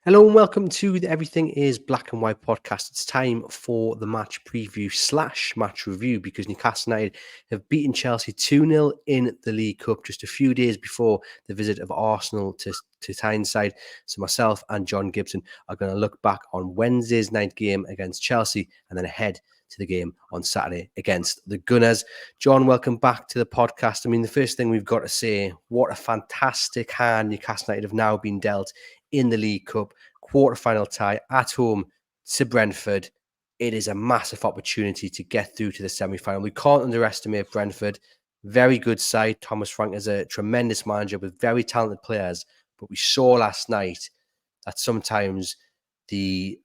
Hello and welcome to the Everything is Black and White podcast. It's time for the match preview / match review because Newcastle United have beaten Chelsea 2-0 in the League Cup just a few days before the visit of Arsenal to Tyneside. So myself and John Gibson are going to look back on Wednesday's night game against Chelsea and then ahead to the game on Saturday against the Gunners. John, welcome back to the podcast. I mean, the first thing we've got to say, what a fantastic hand Newcastle United have now been dealt in the League Cup, quarter-final tie at home to Brentford. It is a massive opportunity to get through to the semi-final. We can't underestimate Brentford. Very good side. Thomas Frank is a tremendous manager with very talented players. But we saw last night that sometimes the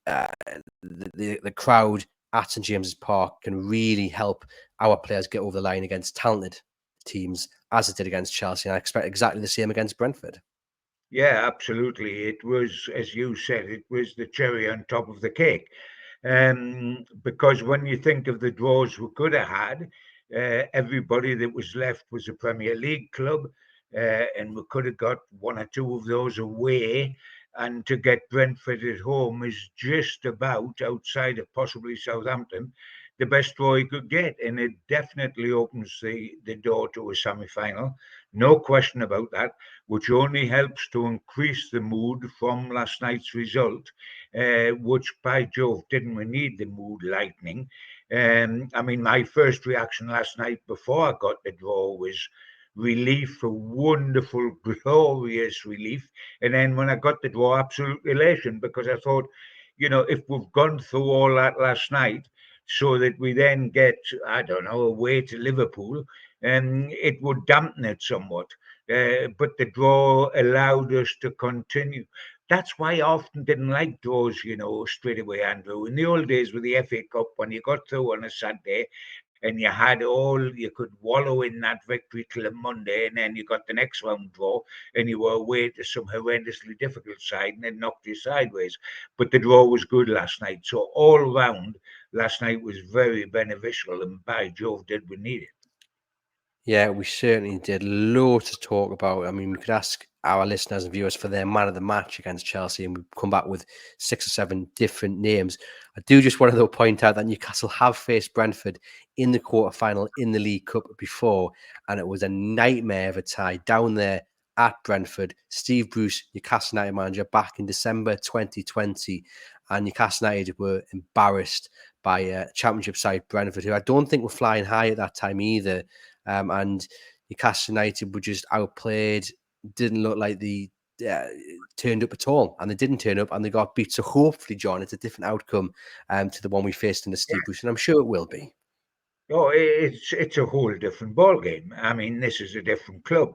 crowd at St James's Park can really help our players get over the line against talented teams, as it did against Chelsea. And I expect exactly the same against Brentford. Yeah, absolutely. It was, as you said, it was the cherry on top of the cake. Because when you think of the draws we could have had, everybody that was left was a Premier League club, and we could have got one or two of those away. And to get Brentford at home is just about, outside of possibly Southampton, the best draw you could get. And it definitely opens the door to a semi-final. No question about that, which only helps to increase the mood from last night's result, which, by Jove, didn't we need the mood lightening? I mean, my first reaction last night before I got the draw was relief, a wonderful, glorious relief. And then when I got the draw, absolute elation, because I thought, if we've gone through all that last night, so that we then get, I don't know, away to Liverpool, and it would dampen it somewhat. But the draw allowed us to continue. That's why I often didn't like draws, straight away, Andrew. In the old days with the FA Cup, when you got through on a Saturday and you could wallow in that victory till a Monday, and then you got the next round draw and you were away to some horrendously difficult side and it knocked you sideways. But the draw was good last night. So all round, last night was very beneficial, and by Jove, did we need it. Yeah, we certainly did. Loads to talk about. I mean, we could ask our listeners and viewers for their man of the match against Chelsea, and we've come back with 6 or 7 different names. I do just want to point out that Newcastle have faced Brentford in the quarterfinal in the League Cup before, and it was a nightmare of a tie down there at Brentford. Steve Bruce, Newcastle United manager, back in December 2020, and Newcastle United were embarrassed by Championship side Brentford, who I don't think were flying high at that time either. And Newcastle United were just outplayed, didn't look like they turned up at all, and they didn't turn up, and they got beat. So hopefully, John, it's a different outcome to the one we faced in the Steve Bruce, and I'm sure it will be. Oh, it's a whole different ball game. I mean, this is a different club.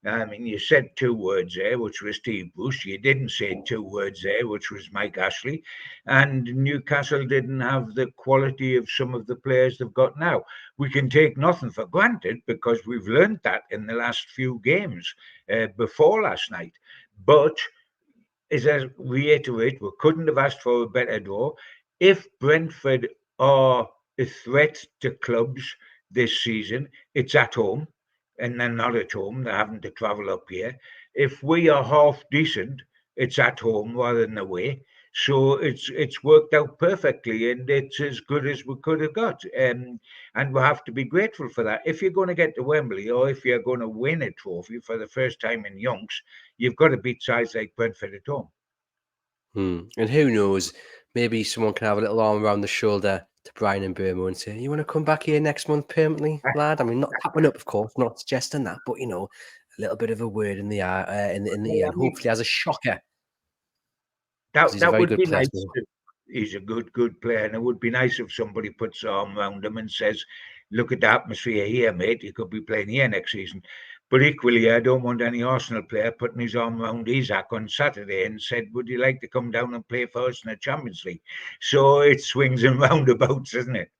I mean, you said 2 words there, which was Steve Bruce. You didn't say 2 words there, which was Mike Ashley. And Newcastle didn't have the quality of some of the players they've got now. We can take nothing for granted because we've learned that in the last few games before last night. But as I reiterate, we couldn't have asked for a better draw. If Brentford are a threat to clubs this season, it's at home, and they're not at home. They're having to travel up here. If we are half decent, it's at home rather than away. So it's worked out perfectly, and it's as good as we could have got. And we have to be grateful for that. If you're going to get to Wembley, or if you're going to win a trophy for the first time in yonks, you've got to beat sides like Brentford at home. And who knows, maybe someone can have a little arm around the shoulder to Brian and Bruno and say, you want to come back here next month permanently, lad? I mean, not tapping up, of course, not suggesting that, but, a little bit of a word in the ear, and hopefully as a shocker, because he's a That very would good be player. nice. He's a good player, and it would be nice if somebody puts their arm around him and says, "Look at the atmosphere here, mate. You could be playing here next season." But equally, I don't want any Arsenal player putting his arm around Isak on Saturday and said, "Would you like to come down and play for us in the Champions League?" So it swings and roundabouts, isn't it?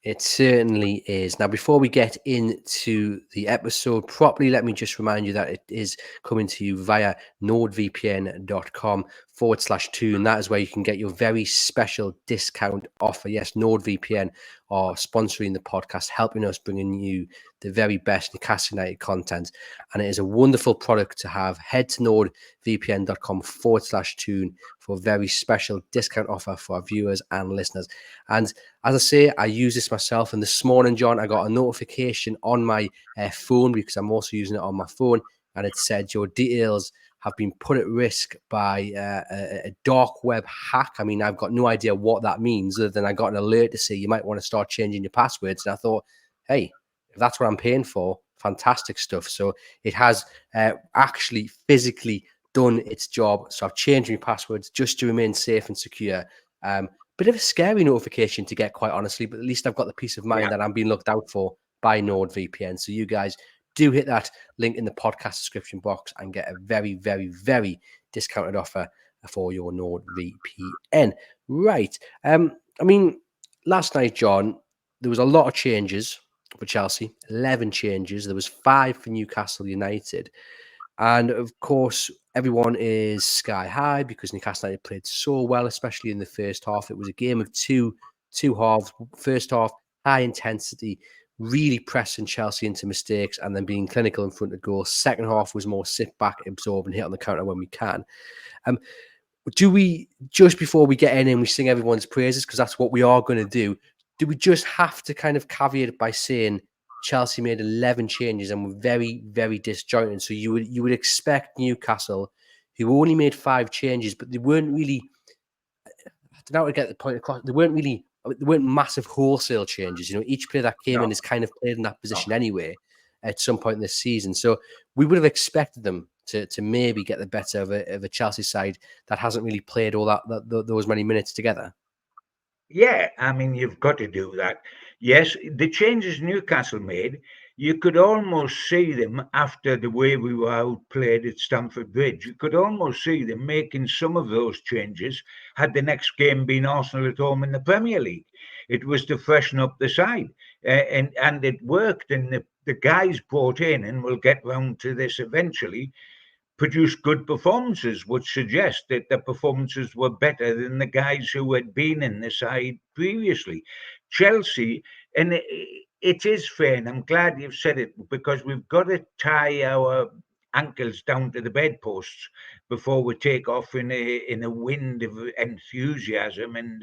It certainly is. Now, before we get into the episode properly, let me just remind you that it is coming to you via nordvpn.com NORD.com/tune. That is where you can get your very special discount offer. Yes, NordVPN are sponsoring the podcast, helping us bringing you the very best Newcastle United content. And it is a wonderful product to have. Head to NordVPN.com/tune for a very special discount offer for our viewers and listeners. And as I say, I use this myself. And this morning, John, I got a notification on my phone because I'm also using it on my phone. And it said your details have been put at risk by a dark web hack. I mean, I've got no idea what that means other than I got an alert to say you might want to start changing your passwords. And I thought, hey, if that's what I'm paying for, fantastic stuff. So it has actually physically done its job. So I've changed my passwords just to remain safe and secure. Bit of a scary notification to get, quite honestly, but at least I've got the peace of mind that I'm being looked out for by NordVPN. So you guys do hit that link in the podcast description box and get a very, very, very discounted offer for your NordVPN. Right. I mean, last night, John, there was a lot of changes for Chelsea, 11 changes. There was 5 for Newcastle United. And of course, everyone is sky high because Newcastle United played so well, especially in the first half. It was a game of two halves. First half, high intensity, really pressing Chelsea into mistakes and then being clinical in front of goal. Second half was more sit back, absorb, and hit on the counter when we can. Do we, just before we get in and we sing everyone's praises, because that's what we are going to do we just have to kind of caveat it by saying Chelsea made 11 changes and were very, very disjointed? So you would expect Newcastle, who only made 5 changes, but they weren't really, I don't know how to get the point across, they weren't massive wholesale changes. You know, each player that came in is kind of played in that position anyway at some point in this season. So we would have expected them to maybe get the better of a Chelsea side that hasn't really played all those many minutes together. Yeah, I mean, you've got to do that. Yes, the changes Newcastle made, you could almost see them after the way we were outplayed at Stamford Bridge. You could almost see them making some of those changes had the next game been Arsenal at home in the Premier League. It was to freshen up the side, and it worked. And the guys brought in, and we'll get round to this eventually, produced good performances, which suggest that the performances were better than the guys who had been in the side previously. Chelsea, and it is fair, and I'm glad you've said it, because we've got to tie our ankles down to the bedposts before we take off in a wind of enthusiasm and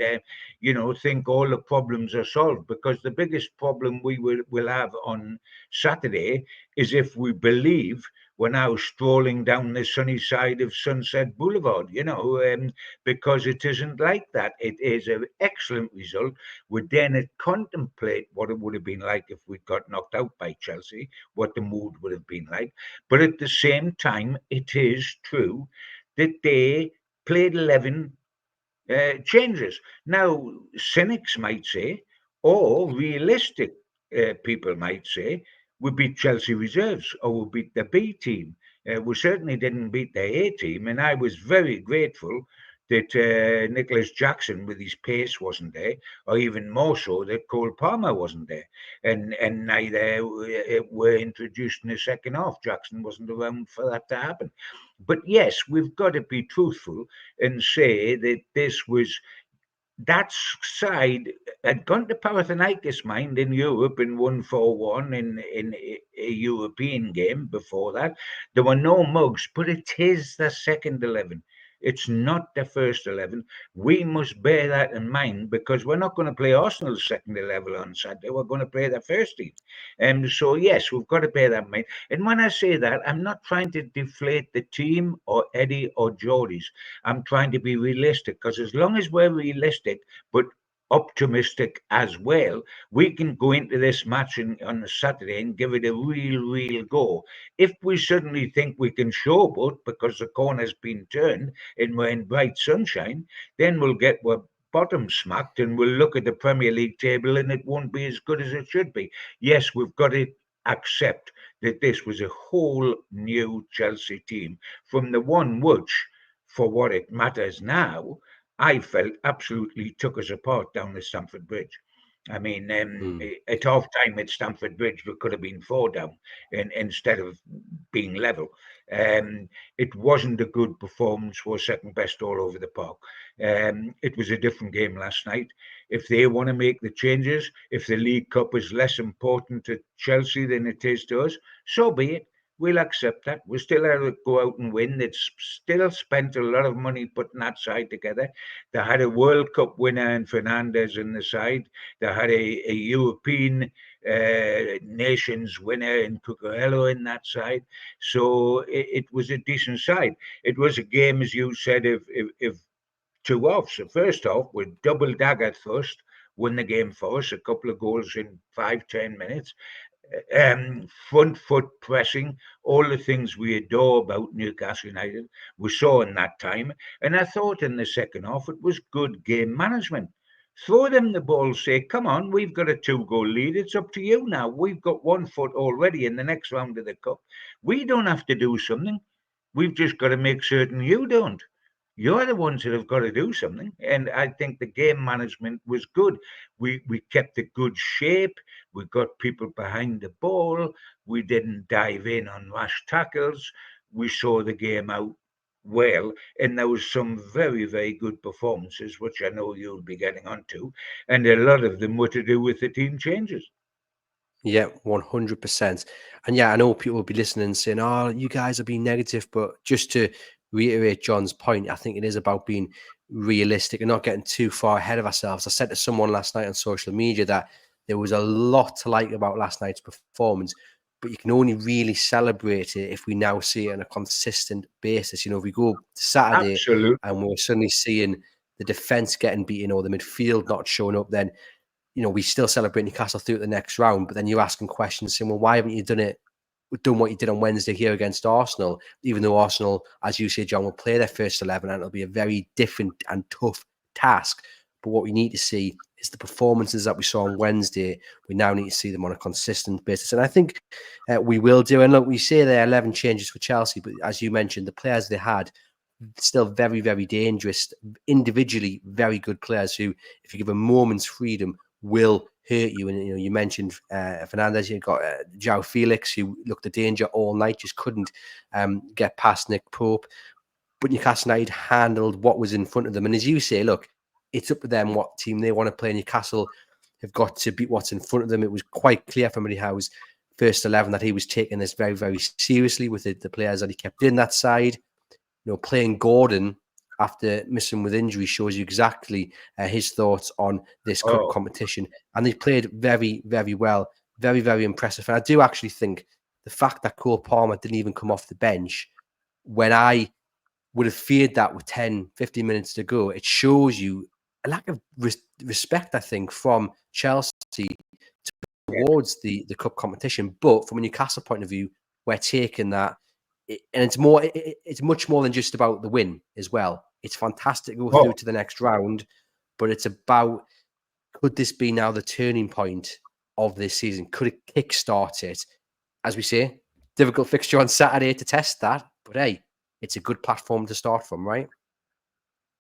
think all the problems are solved, because the biggest problem we will have on Saturday is if we believe we're now strolling down the sunny side of Sunset Boulevard, because it isn't like that. It is an excellent result. We then contemplate what it would have been like if we got knocked out by Chelsea, what the mood would have been like. But at the same time, it is true that they played 11 changes. Now, cynics might say, or realistic people might say, we beat Chelsea reserves or we beat the B team. We certainly didn't beat the A team, and I was very grateful that Nicholas Jackson with his pace wasn't there, or even more so that Cole Palmer wasn't there, and neither were introduced in the second half. Jackson wasn't around for that to happen. But yes, we've got to be truthful and say that that side had gone to Panathinaikos, mind, in Europe and won 4-1 in a European game before that. There were no mugs, but it is the second 11. It's not the first 11. We must bear that in mind, because we're not going to play Arsenal's second 11 on Saturday. We're going to play their first team. So, yes, we've got to bear that in mind. And when I say that, I'm not trying to deflate the team or Eddie or Geordie's. I'm trying to be realistic, because as long as we're realistic, but optimistic as well, we can go into this match on a Saturday and give it a real go. If we suddenly think we can showboat because the corner's been turned and we're in bright sunshine, then we'll get our bottom smacked and we'll look at the Premier League table and it won't be as good as it should be. Yes, we've got to accept that this was a whole new Chelsea team from the one which, for what it matters now, I felt absolutely took us apart down the Stamford Bridge. I mean, Mm. at half time at Stamford Bridge, we could have been 4 down instead of being level. It wasn't a good performance. We're second best all over the park. It was a different game last night. If they want to make the changes, if the League Cup is less important to Chelsea than it is to us, so be it. We'll accept that. We still have to go out and win. It's still spent a lot of money putting that side together. They had a World Cup winner in Fernandez in the side. They had a European nations winner in Cucurella in that side. So it was a decent side. It was a game, as you said, if two halves. The first half with double dagger first, won the game for us, a couple of goals in 5-10 minutes. Front foot pressing, all the things we adore about Newcastle United, we saw in that time. And I thought in the second half it was good game management. Throw them the ball, say, come on, we've got a 2-goal lead. It's up to you now. We've got 1 foot already in the next round of the cup. We don't have to do something. We've just got to make certain you don't. You're the ones that have got to do something. And I think the game management was good. We kept a good shape. We got people behind the ball. We didn't dive in on rash tackles. We saw the game out well. And there was some very, very good performances, which I know you'll be getting onto. And a lot of them were to do with the team changes. Yeah, 100%. And yeah, I know people will be listening and saying, oh, you guys are being negative. But just to reiterate John's point, I think it is about being realistic and not getting too far ahead of ourselves. I said to someone last night on social media that there was a lot to like about last night's performance, but you can only really celebrate it if we now see it on a consistent basis. You know, if we go to Saturday Absolutely. and we're suddenly seeing the defence getting beaten or the midfield not showing up, then we still celebrate Newcastle through the next round, but then you're asking questions saying, well, why haven't you done what you did on Wednesday here against Arsenal? Even though Arsenal, as you say, John, will play their first 11 and it'll be a very different and tough task. But what we need to see is the performances that we saw on Wednesday. We now need to see them on a consistent basis. And I think we will do. And look, we say there are 11 changes for Chelsea, but as you mentioned, the players they had, still very, very dangerous, individually very good players who, if you give a moment's freedom, will hurt you. And you mentioned Fernandez. You got Joao Felix, who looked a danger all night, just couldn't get past Nick Pope. But Newcastle United handled what was in front of them. And as you say, look, it's up to them what team they want to play. Newcastle have got to beat what's in front of them. It was quite clear from Eddie Howe's first 11 that he was taking this very, very seriously with the players that he kept in that side. Playing Gordon after missing with injury shows you exactly his thoughts on this cup competition. And they played very, very well. Very, very impressive. And I do actually think the fact that Cole Palmer didn't even come off the bench when I would have feared that with 10, 15 minutes to go, it shows you a lack of respect, I think, from Chelsea towards the cup competition. But from a Newcastle point of view, we're taking that. And it's much more than just about the win as well. It's fantastic to go through to the next round, but it's about, could this be now the turning point of this season? Could it kickstart it? As we say, difficult fixture on Saturday to test that, but hey, it's a good platform to start from, right?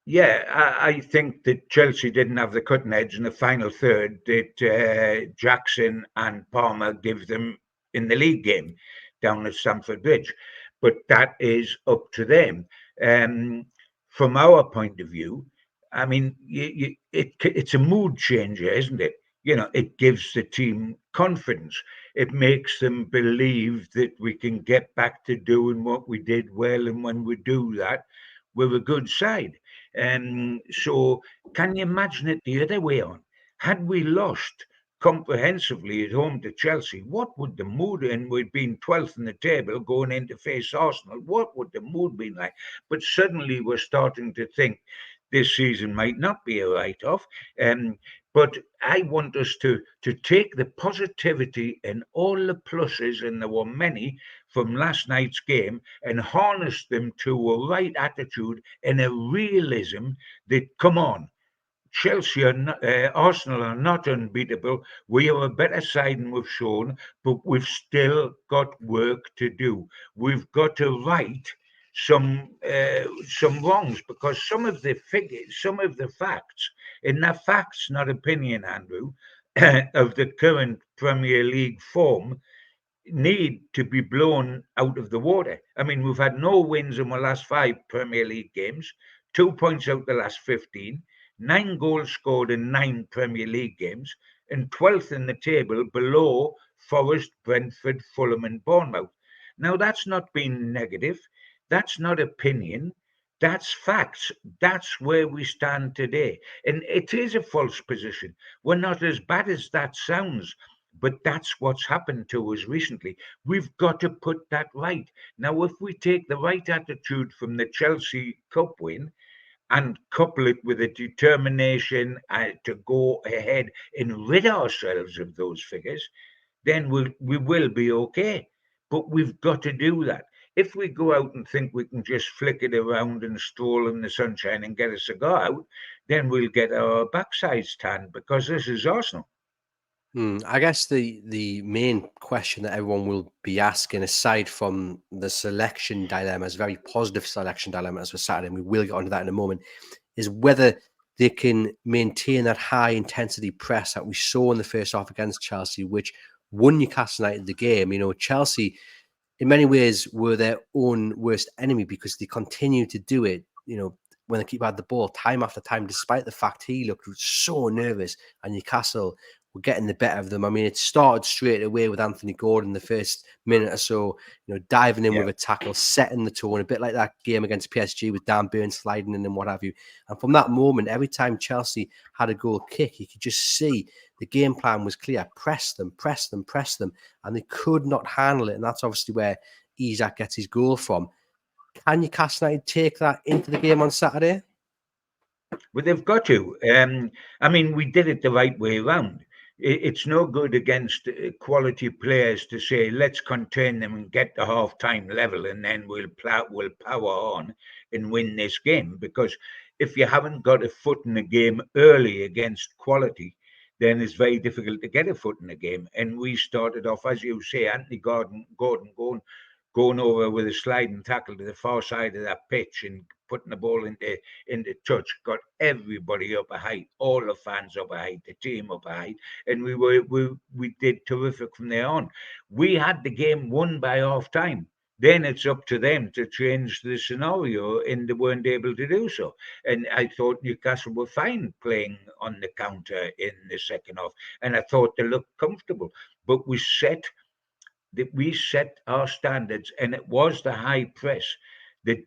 Yeah, I think that Chelsea didn't have the cutting edge in the final third that Jackson and Palmer give them in the league game down at Stamford Bridge. But that is up to them. From our point of view, I mean, it's a mood changer, isn't it? It gives the team confidence. It makes them believe that we can get back to doing what we did well. And when we do that, we're a good side. So can you imagine it the other way on? Had we lost comprehensively at home to Chelsea, what would the mood, and we'd been 12th in the table going in to face Arsenal, what would the mood be like? But suddenly we're starting to think this season might not be a write-off. But I want us to take the positivity and all the pluses, and there were many from last night's game, and harness them to a right attitude and a realism that, come on, Chelsea are not, Arsenal are not unbeatable. We are a better side than we've shown, but we've still got work to do. We've got to right some wrongs, because some of the figures, some of the facts, and they're facts, not opinion, Andrew, of the current Premier League form need to be blown out of the water. I mean, we've had no wins in the last 5 Premier League games, 2 points out the last 15, 9 goals scored in 9 Premier League games, and 12th in the table below Forest, Brentford, Fulham, and Bournemouth. Now, that's not being negative. That's not opinion. That's facts. That's where we stand today. And it is a false position. We're not as bad as that sounds, but that's what's happened to us recently. We've got to put that right. Now, if we take the right attitude from the Chelsea Cup win and couple it with a determination to go ahead and rid ourselves of those figures, then we will be okay. But we've got to do that. If we go out and think we can just flick it around and stroll in the sunshine and get a cigar out, then we'll get our backsides tanned because this is Arsenal. I guess the main question that everyone will be asking, aside from the selection dilemmas, very positive selection dilemmas for Saturday, and we will get onto that in a moment, is whether they can maintain that high intensity press that we saw in the first half against Chelsea, which won Newcastle United the game. You know, Chelsea, in many ways, were their own worst enemy because they continued to do it. You know, when the keeper had the ball time after time, despite the fact he looked so nervous, and Newcastle were getting the better of them. I mean, it started straight away with Anthony Gordon the first minute or so, you know, diving in with a tackle, setting the tone, a bit like that game against PSG with Dan Burns sliding in and what have you. And from that moment, every time Chelsea had a goal kick, you could just see the game plan was clear. Press them, press them, press them. And they could not handle it. And that's obviously where Isak gets his goal from. Can Newcastle United take that into the game on Saturday? Well, they've got to. I mean, we did it the right way around. It's no good against quality players to say, let's contain them and get the half-time level, and then we'll power on and win this game. Because if you haven't got a foot in the game early against quality, then it's very difficult to get a foot in the game. And we started off, as you say, Anthony Gordon going over with a sliding tackle to the far side of that pitch and putting the ball into touch, got everybody up a height, all the fans up a height, the team up a height, and we did terrific from there on. We had the game won by half time. Then it's up to them to change the scenario, and they weren't able to do so. And I thought Newcastle were fine playing on the counter in the second half, and I thought they looked comfortable. But we set our standards, and it was the high press that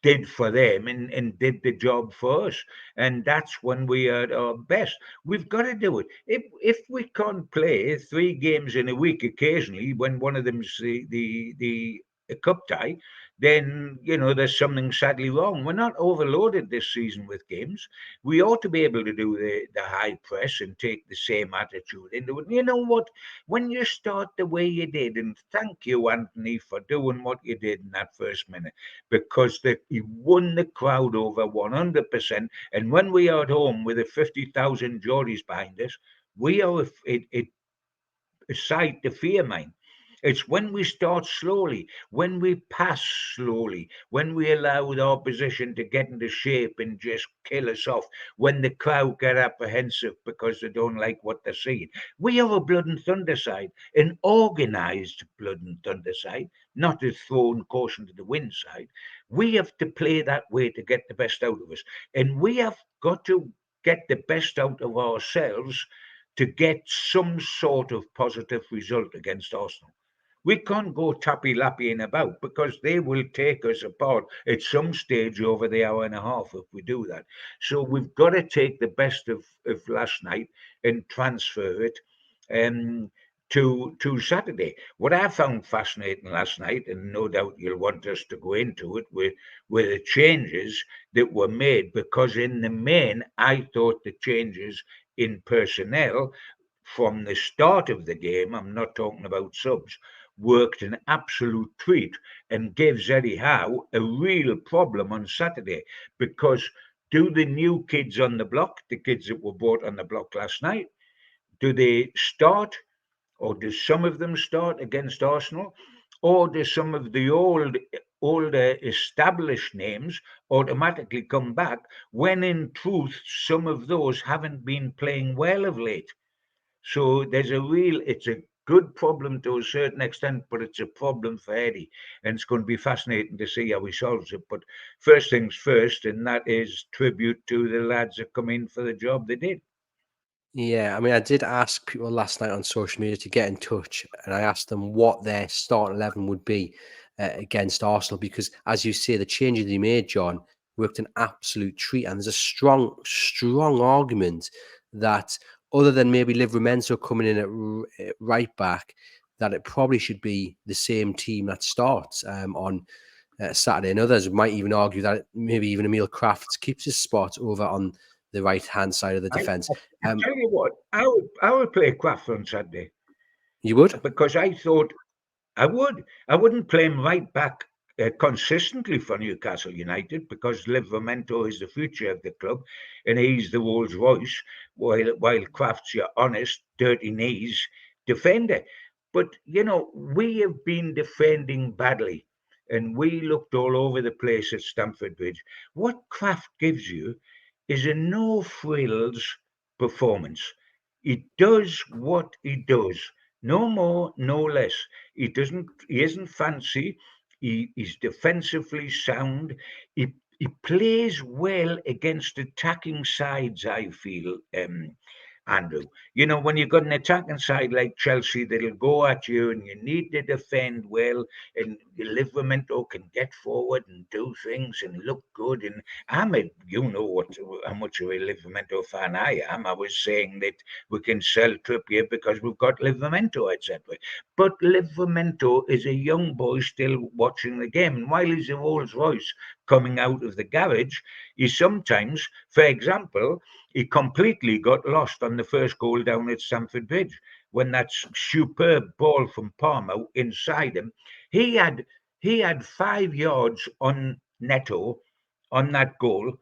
did for them and did the job for us. And that's when we are at our best. We've got to do it. If we can't play 3 games in a week occasionally, when one of them's the a cup tie, then there's something sadly wrong. We're not overloaded this season with games. We ought to be able to do the high press and take the same attitude into it. You know what? When you start the way you did, and thank you, Anthony, for doing what you did in that first minute, because you won the crowd over 100%. And when we are at home with a 50,000 Geordies behind us, we are a sight to fear, mine. It's when we start slowly, when we pass slowly, when we allow the opposition to get into shape and just kill us off, when the crowd get apprehensive because they don't like what they're seeing. We are a blood and thunder side, an organised blood and thunder side, not a thrown caution to the wind side. We have to play that way to get the best out of us. And we have got to get the best out of ourselves to get some sort of positive result against Arsenal. We can't go tappy-lappying about because they will take us apart at some stage over the hour and a half if we do that. So we've got to take the best of last night and transfer it to Saturday. What I found fascinating last night, and no doubt you'll want us to go into it, were the changes that were made, because in the main, I thought the changes in personnel from the start of the game, I'm not talking about subs, worked an absolute treat and gives Eddie Howe a real problem on Saturday, because do the new kids on the block, the kids that were brought on the block last night, do they start, or do some of them start against Arsenal, or do some of the older established names automatically come back when in truth some of those haven't been playing well of late? So it's a good problem to a certain extent, but it's a problem for Eddie. And it's going to be fascinating to see how he solves it. But first things first, and that is tribute to the lads that come in for the job they did. Yeah, I mean, I did ask people last night on social media to get in touch, and I asked them what their starting 11 would be against Arsenal, because, as you say, the changes they made, John, worked an absolute treat, and there's a strong argument that, other than maybe Livramento coming in at right back, that it probably should be the same team that starts on Saturday. And others might even argue that maybe even Emil Krafth keeps his spot over on the right-hand side of the defence. I tell you what, I would play Krafth on Saturday You would? because I thought I wouldn't play him right back consistently for Newcastle United because Livramento is the future of the club and he's the Rolls Royce, while Kraft's your honest, dirty knees defender. But, we have been defending badly and we looked all over the place at Stamford Bridge. What Kraft gives you is a no frills performance. He does what he does, no more, no less. He isn't fancy. He's defensively sound. He plays well against attacking sides, I feel, Andrew. When you've got an attacking side like Chelsea that'll go at you and you need to defend well, and Livramento can get forward and do things and look good. And how much of a Livramento fan I am. I was saying that we can sell Trippier because we've got Livramento, etc. But Livramento is a young boy still watching the game. And while he's a Rolls Royce coming out of the garage, he sometimes, for example, he completely got lost on the first goal down at Stamford Bridge when that superb ball from Palmer inside him. He had 5 yards on Neto on that goal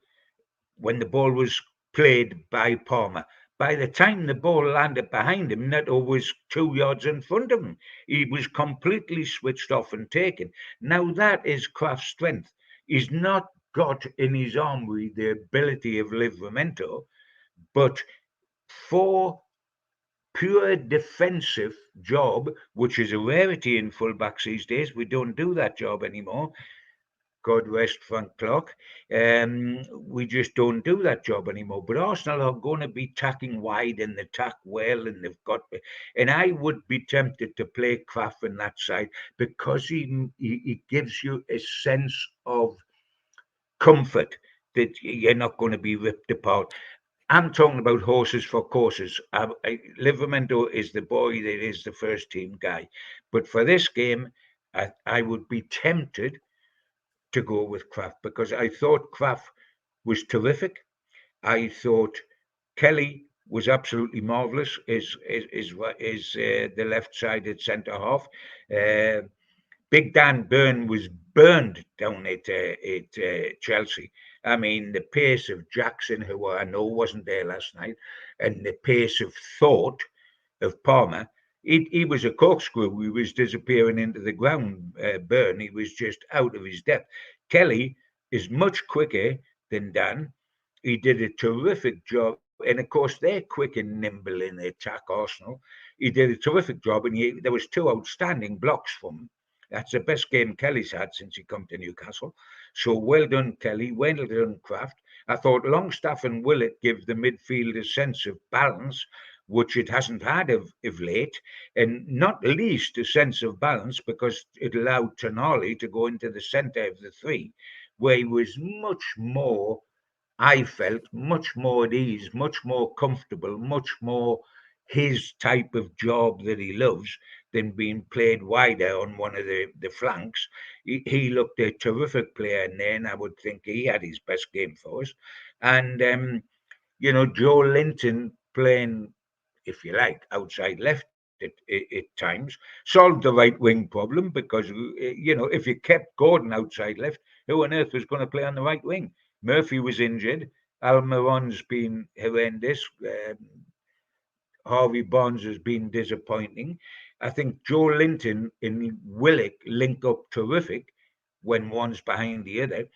when the ball was played by Palmer. By the time the ball landed behind him, Neto was 2 yards in front of him. He was completely switched off and taken. Now that is Kraft's strength. He's not got in his armory the ability of Livramento, but for pure defensive job, which is a rarity in fullbacks these days, we don't do that job anymore. God rest Frank Clark. We just don't do that job anymore. But Arsenal are going to be tacking wide and they tack well, and they've got. And I would be tempted to play Krafth on that side because he gives you a sense of comfort that you're not going to be ripped apart. I'm talking about horses for courses. Livramento is the boy that is the first team guy. But for this game, I would be tempted to go with Krafth because I thought Krafth was terrific. I thought Kelly was absolutely marvellous. Is the left-sided centre half. Big Dan Burn was burned down at Chelsea. I mean, the pace of Jackson, who I know wasn't there last night, and the pace of thought of Palmer, he was a corkscrew. He was disappearing into the ground. Burn, he was just out of his depth. Kelly is much quicker than Dan. He did a terrific job. And of course, they're quick and nimble in the attack, Arsenal. He did a terrific job, and there was two outstanding blocks from him. That's the best game Kelly's had since he come to Newcastle. So well done, Kelly. Well done, Krafth. I thought Longstaff and Willett give the midfield a sense of balance, which it hasn't had of late, and not least a sense of balance because it allowed Tonali to go into the centre of the three, where he was much more, I felt, much more at ease, much more comfortable, much more his type of job that he loves than being played wider on one of the flanks. He looked a terrific player, and then I would think he had his best game for us. And, Joelinton playing, if you like, outside left at times, solved the right wing problem because, if you kept Gordon outside left, who on earth was going to play on the right wing? Murphy was injured. Almiron's been horrendous. Harvey Barnes has been disappointing. I think Joelinton and Willock link up terrific when one's behind the other.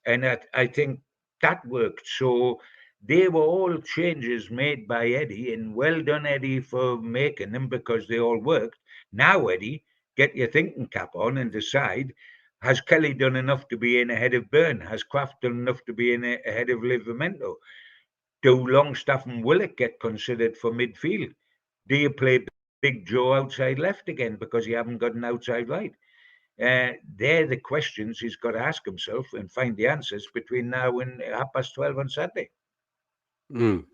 And I think that worked. So they were all changes made by Eddie, and well done, Eddie, for making them because they all worked. Now, Eddie, get your thinking cap on and decide: has Kelly done enough to be in ahead of Byrne? Has Krafth done enough to be in ahead of Livramento? Do Longstaff and Willock get considered for midfield? Do you play Big Joe outside left again because you haven't got an outside right? They're the questions he's got to ask himself and find the answers between now and 12:30 on Saturday.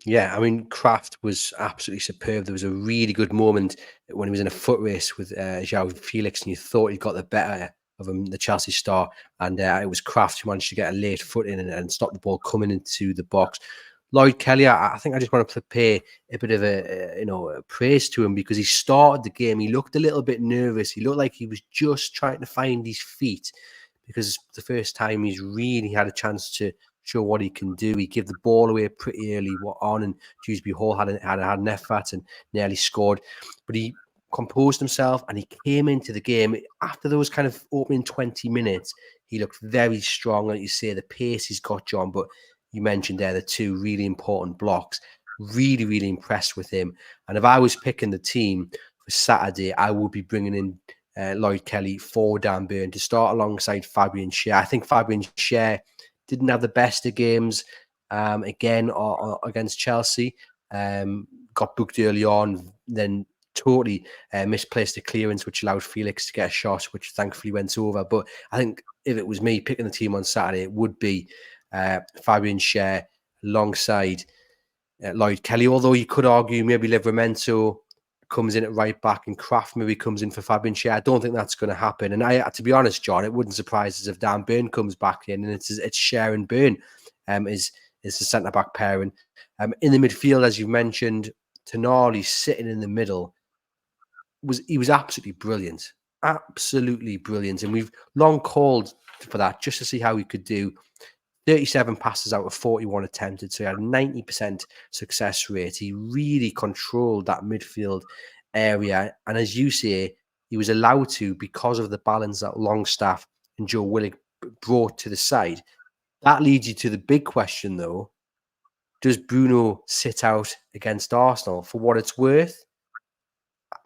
Yeah, I mean, Krafth was absolutely superb. There was a really good moment when he was in a foot race with João Felix, and you thought he got the better of him, the Chelsea star, and it was Krafth who managed to get a late foot in and stop the ball coming into the box. Lloyd Kelly, I think I just want to pay a bit of a praise to him because he started the game. He looked a little bit nervous. He looked like he was just trying to find his feet because it's the first time he's really had a chance to show what he can do. He gave the ball away pretty early on, and Dewsbury Hall had an effort and nearly scored. But he composed himself and he came into the game after those kind of opening 20 minutes. He looked very strong. Like you say, the pace he's got, John, but you mentioned there the two really important blocks. Really, really impressed with him. And if I was picking the team for Saturday, I would be bringing in Lloyd Kelly for Dan Burn to start alongside Fabian Schär. I think Fabian Schär didn't have the best of games again or against Chelsea. Got booked early on, then totally misplaced the clearance, which allowed Felix to get a shot, which thankfully went over. But I think if it was me picking the team on Saturday, it would be Fabian Schär alongside Lloyd Kelly. Although you could argue maybe Livramento comes in at right back and Krafth maybe comes in for Fabian Schär. I don't think that's going to happen. And to be honest, John, it wouldn't surprise us if Dan Burn comes back in and it's Schär and Burn is the centre back pairing. In the midfield, as you've mentioned, Tonali sitting in the middle he was absolutely brilliant. Absolutely brilliant. And we've long called for that just to see how he could do. 37 passes out of 41 attempted, so he had a 90% success rate. He really controlled that midfield area. And as you say, he was allowed to because of the balance that Longstaff and Joe Willock brought to the side. That leads you to the big question, though. Does Bruno sit out against Arsenal? For what it's worth,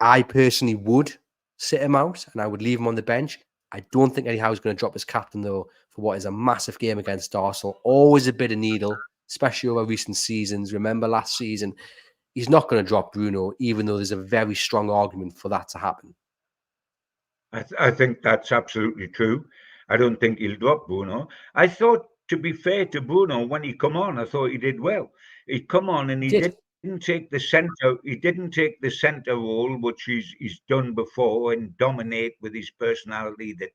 I personally would sit him out and I would leave him on the bench. I don't think Eddie Howe is going to drop his captain, though, for what is a massive game against Arsenal. Always a bit of needle, especially over recent seasons. Remember last season, he's not going to drop Bruno, even though there's a very strong argument for that to happen. I think that's absolutely true. I don't think he'll drop Bruno. I thought, to be fair to Bruno, when he come on, I thought he did well. He come on and he didn't take the centre. He didn't take the centre role, which he's done before, and dominate with his personality. That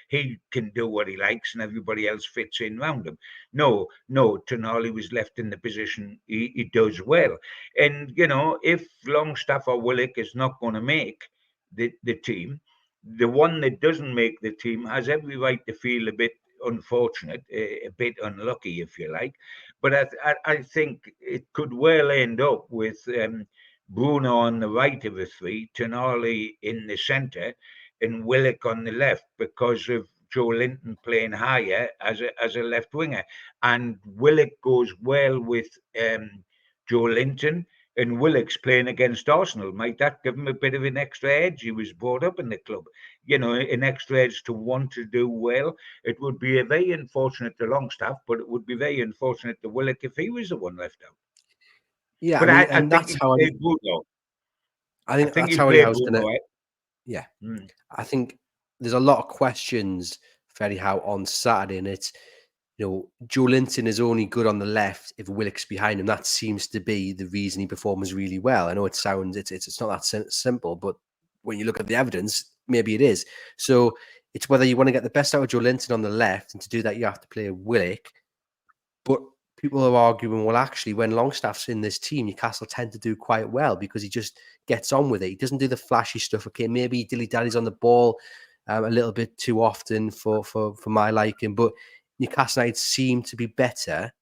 he can do what he likes, and everybody else fits in round him. No, Tonali was left in the position he does well, and if Longstaff or Willock is not going to make the team, the one that doesn't make the team has every right to feel a bit unfortunate, a bit unlucky, if you like. But I think it could well end up with Bruno on the right of the three, Tonali in the centre, and Willock on the left because of Joelinton playing higher as a left winger. And Willock goes well with Joelinton, and Willock's playing against Arsenal. Might that give him a bit of an extra edge? He was brought up in the club, an extra edge to want to do well. It would be a very unfortunate to Longstaff, but it would be very unfortunate to Willock if he was the one left out. Yeah, But I mean, I and think that's he'll how play Bruno. I think that's he'll how Eddie play Howe's Bruno, going to. right? Yeah, I think there's a lot of questions for Eddie Howe on Saturday, and it's Joelinton is only good on the left if Willock's behind him. That seems to be the reason he performs really well. I know it sounds it's not that simple, but when you look at the evidence, maybe it is. So it's whether you want to get the best out of Joelinton on the left, and to do that you have to play Willock. But people are arguing, well, actually, when Longstaff's in this team, Newcastle tend to do quite well because he just gets on with it. He doesn't do the flashy stuff. Okay, maybe he dilly-dallies on the ball a little bit too often for my liking, but Newcastle United seem to be better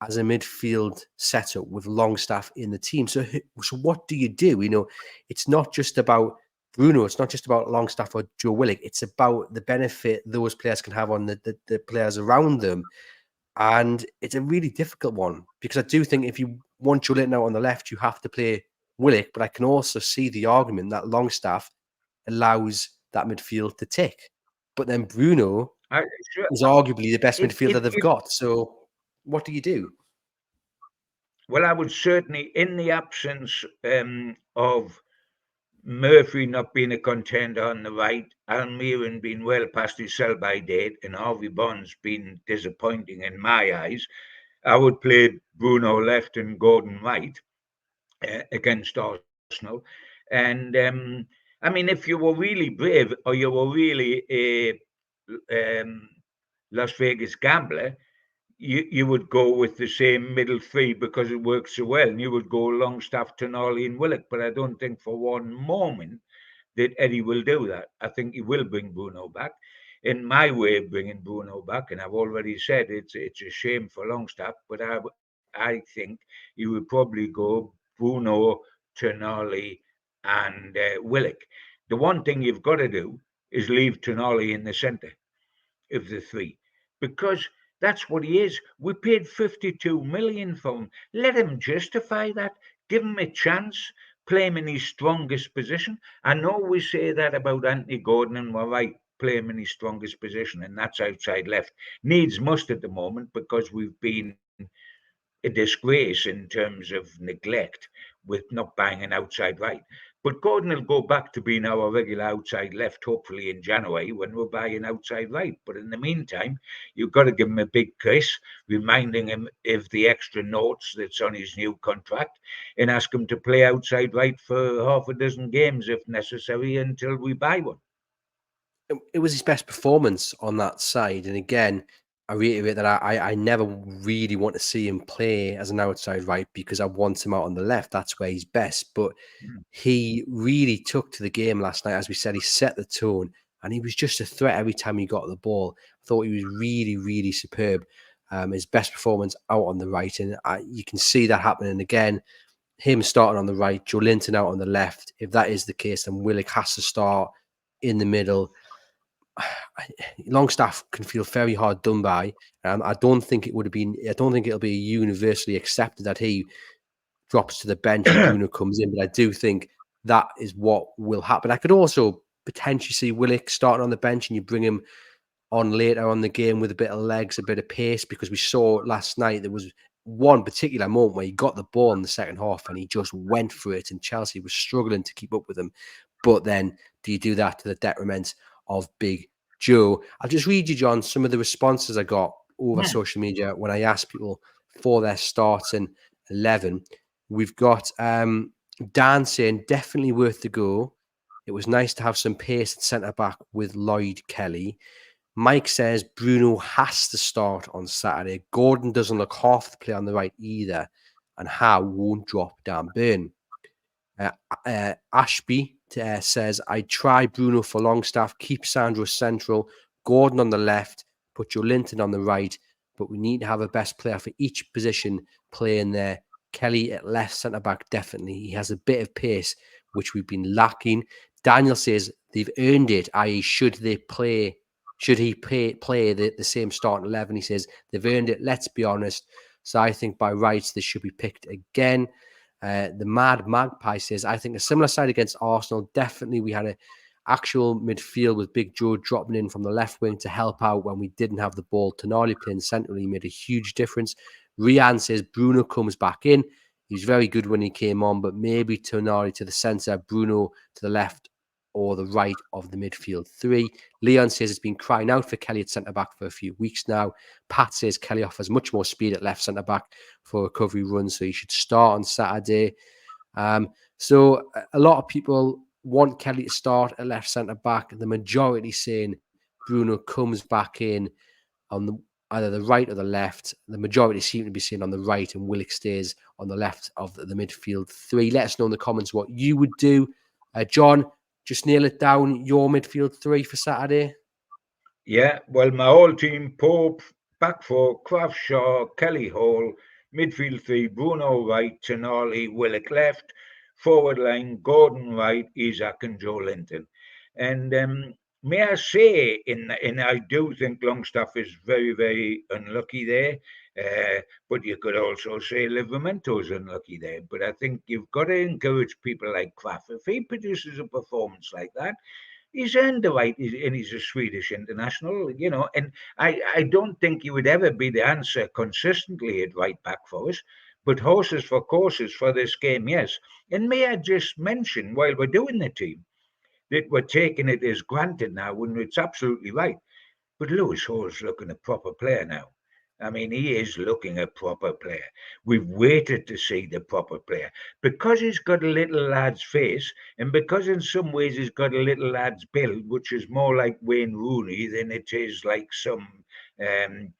as a midfield setup with Longstaff in the team. So what do you do? It's not just about Bruno. It's not just about Longstaff or Joe Willock. It's about the benefit those players can have on the players around them. And it's a really difficult one because I do think if you want Joelinton out on the left, you have to play Willock. But I can also see the argument that Longstaff allows that midfield to tick. But then Bruno is arguably the best midfielder they've got. So what do you do? Well, I would certainly, in the absence of Murphy not being a contender on the right, Almiron being well past his sell-by date, and Harvey Bonds being disappointing in my eyes, I would play Bruno left and Gordon right against Arsenal. And I mean, if you were really brave or you were really a Las Vegas gambler, you would go with the same middle three because it works so well, and you would go Longstaff, Tonali, and Willock. But I don't think for one moment that Eddie will do that. I think he will bring Bruno back. In my way of bringing Bruno back, and I've already said it's a shame for Longstaff, but I think he would probably go Bruno, Tonali, and Willock. The one thing you've got to do is leave Tonali in the centre of the three, because that's what he is. We paid 52 million for him. Let him justify that. Give him a chance. Play him in his strongest position. I know we say that about Anthony Gordon, and we're right. Play him in his strongest position, and that's outside left. Needs must at the moment because we've been a disgrace in terms of neglect with not buying an outside right. But Gordon will go back to being our regular outside left, hopefully in January when we're buying outside right. But in the meantime, you've got to give him a big kiss, reminding him of the extra notes that's on his new contract, and ask him to play outside right for half a dozen games if necessary until we buy one. It was his best performance on that side. And again, I reiterate that I never really want to see him play as an outside right because I want him out on the left. That's where he's best. But he really took to the game last night. As we said, he set the tone and he was just a threat every time he got the ball. I thought he was really, really superb. His best performance out on the right. And you can see that happening again. Him starting on the right, Joelinton out on the left. If that is the case, then Willock has to start in the middle. Longstaff can feel very hard done by. I don't think it would have been. I don't think it'll be universally accepted that he drops to the bench and Bruno comes in. But I do think that is what will happen. I could also potentially see Willock starting on the bench and you bring him on later on the game with a bit of legs, a bit of pace, because we saw last night there was one particular moment where he got the ball in the second half and he just went for it, and Chelsea was struggling to keep up with him. But then do you do that to the detriment of Big Joe? I'll just read you, John, some of the responses I got over social media when I asked people for their starting 11. We've got Dan saying, definitely worth the go. It was nice to have some pace at centre-back with Lloyd Kelly. Mike says Bruno has to start on Saturday. Gordon doesn't look half the play on the right either. And Howe won't drop Dan Burn. Ashby says, I try Bruno for Longstaff, keep Sandro central, Gordon on the left, put Joelinton on the right, but we need to have a best player for each position playing there. Kelly at left centre-back, definitely. He has a bit of pace, which we've been lacking. Daniel says they've earned it, i.e. should he play the same starting 11? He says they've earned it, let's be honest. So I think by rights, they should be picked again. The Mad Magpie says, I think a similar side against Arsenal. Definitely we had an actual midfield with Big Joe dropping in from the left wing to help out when we didn't have the ball. Tonali playing centrally made a huge difference. Rian says Bruno comes back in. He was very good when he came on, but maybe Tonali to the centre, Bruno to the left or the right of the midfield three. Leon says it's been crying out for Kelly at centre-back for a few weeks now. Pat says Kelly offers much more speed at left centre-back for recovery runs, so he should start on Saturday. So a lot of people want Kelly to start at left centre-back. The majority saying Bruno comes back in on either the right or the left. The majority seem to be saying on the right, and Willock stays on the left of the midfield three. Let us know in the comments what you would do. John, just nail it down, your midfield three for Saturday. Yeah, well, my whole team, Pope, back four, Krafth, Shaw, Kelly Hall, midfield three, Bruno right, Tonali, Willock left, forward line, Gordon right, Isak and Joelinton. And may I say, I do think Longstaff is very, very unlucky there. But you could also say Livermento's unlucky there. But I think you've got to encourage people like Krafth. If he produces a performance like that, he's earned the right, and he's a Swedish international, And I don't think he would ever be the answer consistently at right back for us. But horses for courses for this game, yes. And may I just mention, while we're doing the team, that we're taking it as granted now when it's absolutely right. But Lewis Hall's looking a proper player now. I mean, he is looking a proper player. We've waited to see the proper player because he's got a little lad's face, and because in some ways he's got a little lad's build, which is more like Wayne Rooney than it is like some, um,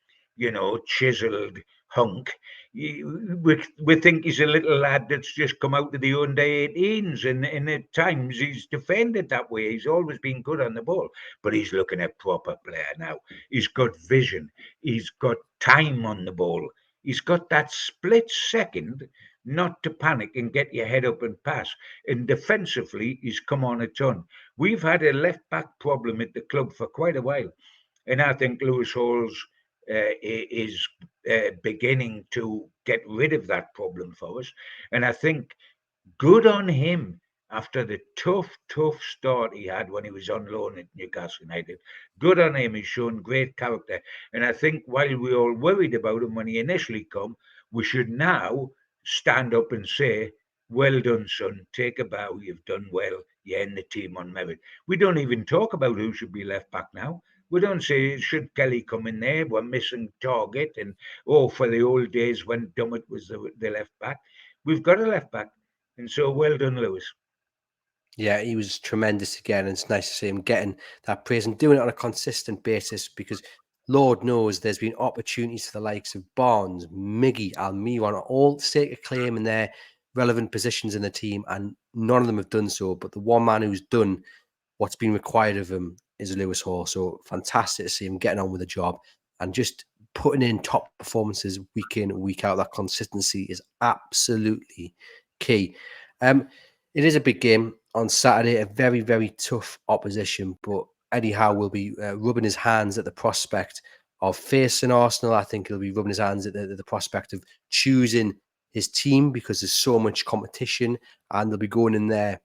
chiseled hunk. We think he's a little lad that's just come out of the under 18s, and at times he's defended that way. He's always been good on the ball, but he's looking a proper player now. He's got vision. He's got time on the ball. He's got that split second not to panic and get your head up and pass. And defensively, he's come on a ton. We've had a left back problem at the club for quite a while, and I think Lewis Hall's is beginning to get rid of that problem for us. And I think good on him after the tough start he had when he was on loan at Newcastle United. Good on him. He's shown great character. And I think while we all worried about him when he initially come, we should now stand up and say, well done, son. Take a bow. You've done well. You end the team on merit. We don't even talk about who should be left back now. We don't say, should Kelly come in there? We're missing Target. And, for the old days when Dummett was the left back. We've got a left back. And so well done, Lewis. Yeah, he was tremendous again, and it's nice to see him getting that praise and doing it on a consistent basis because Lord knows there's been opportunities for the likes of Barnes, Miggy, Almiron, all stake a claim in their relevant positions in the team, and none of them have done so. But the one man who's done what's been required of him is Lewis Hall. So fantastic to see him getting on with the job and just putting in top performances week in, week out. That consistency is absolutely key. It is a big game on Saturday, a very, very tough opposition, but Eddie Howe will be rubbing his hands at the prospect of facing Arsenal. I think he'll be rubbing his hands at the prospect of choosing his team because there's so much competition, and they'll be going in there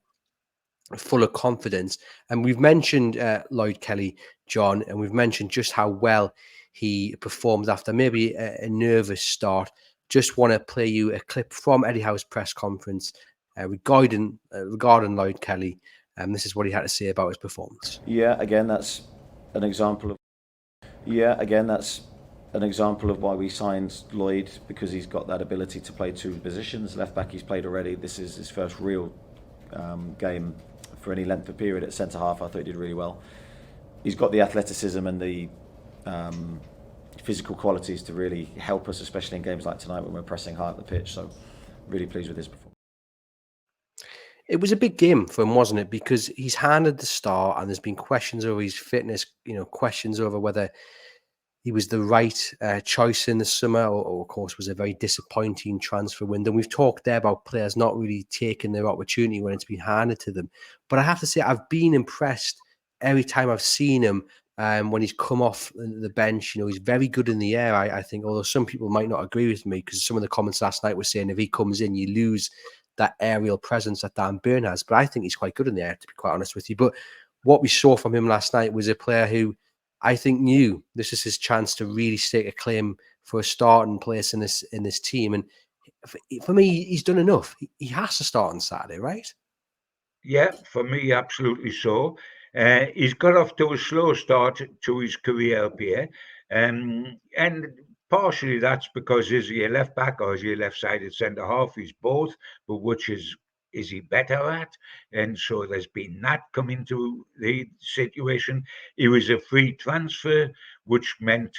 full of confidence. And we've mentioned Lloyd Kelly, John, and we've mentioned just how well he performed after maybe a nervous start. Just want to play you a clip from Eddie Howe's press conference regarding Lloyd Kelly. This is what he had to say about his performance. Again, that's an example of why we signed Lloyd, because he's got that ability to play two positions. Left back he's played already. This is his first real game for any length of period at centre half. I thought he did really well. He's got the athleticism and the physical qualities to really help us, especially in games like tonight when we're pressing high up the pitch. So really pleased with his performance. It was a big game for him, wasn't it? Because he's handed the start, and there's been questions over his fitness, questions over whether he was the right choice in the summer, or of course was a very disappointing transfer window. We've talked there about players not really taking their opportunity when it's been handed to them. But I have to say, I've been impressed every time I've seen him when he's come off the bench. He's very good in the air, I think, although some people might not agree with me because some of the comments last night were saying if he comes in, you lose that aerial presence that Dan Burn has. But I think he's quite good in the air, to be quite honest with you. But what we saw from him last night was a player who I think knew this is his chance to really stake a claim for a starting place in this team. And for me, he's done enough. He has to start on Saturday, right? Yeah, for me, absolutely so. He's got off to a slow start to his career up here. And partially that's because is he a left back or is he a left-sided centre half? He's both, but which is he better at? And so there's been that come into the situation. He was a free transfer, which meant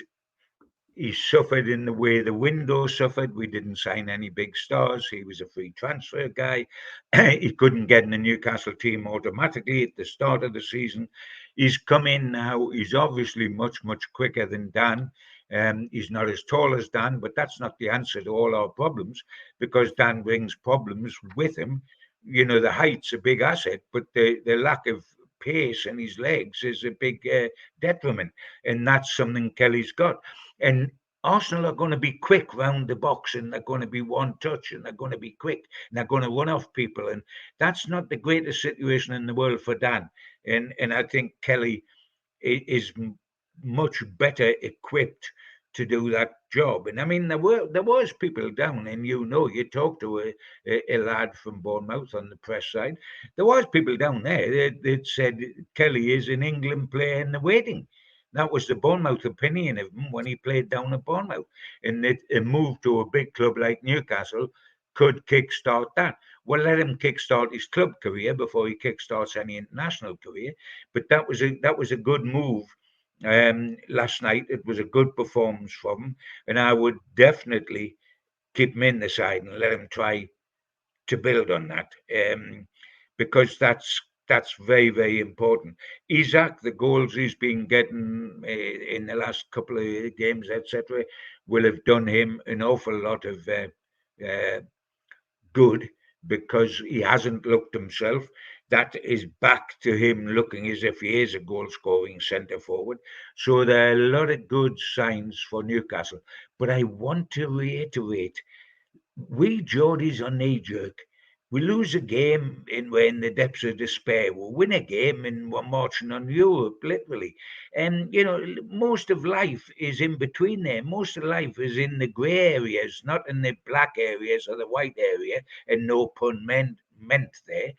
he suffered in the way the window suffered. We didn't sign any big stars. He was a free transfer guy. He couldn't get in the Newcastle team automatically at the start of the season. He's come in now. He's obviously much, much quicker than Dan. He's not as tall as Dan, but that's not the answer to all our problems because Dan brings problems with him. The height's a big asset, but the lack of pace and his legs is a big detriment, and that's something Kelly's got. And Arsenal are going to be quick round the box, and they're going to be one touch, and they're going to be quick, and they're going to run off people, and that's not the greatest situation in the world for Dan. And I think Kelly is much better equipped to do that job. And I mean, there was people down, and you talked to a lad from Bournemouth on the press side. There was people down there that said Kelly is an England player in the waiting. That was the Bournemouth opinion of him when he played down at Bournemouth, and that a move to a big club like Newcastle could kickstart that. Well, let him kickstart his club career before he kickstarts any international career. But that was a good move last night. It was a good performance from him, and I would definitely keep him in the side and let him try to build on that, because that's very, very important. Isak, the goals he's been getting in the last couple of games, etc., will have done him an awful lot of good, because he hasn't looked himself. That is back to him looking as if he is a goal-scoring centre forward. So there are a lot of good signs for Newcastle. But I want to reiterate, we Geordies are knee-jerk. We lose a game we're in the depths of despair. We'll win a game and we're marching on Europe, literally. And, most of life is in between there. Most of life is in the grey areas, not in the black areas or the white area, and no pun meant there.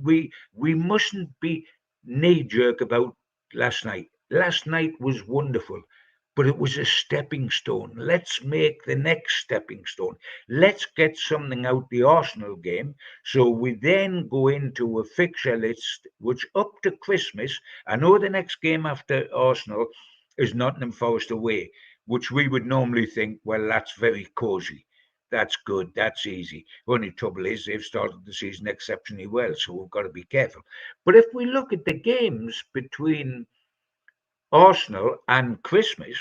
We mustn't be knee-jerk about last night. Last night was wonderful, but it was a stepping stone. Let's make the next stepping stone. Let's get something out the Arsenal game, so we then go into a fixture list which up to Christmas, I know the next game after Arsenal is Nottingham Forest away, which we would normally think, well, that's very cosy. That's good. That's easy. Only trouble is they've started the season exceptionally well, so we've got to be careful. But if we look at the games between Arsenal and Christmas,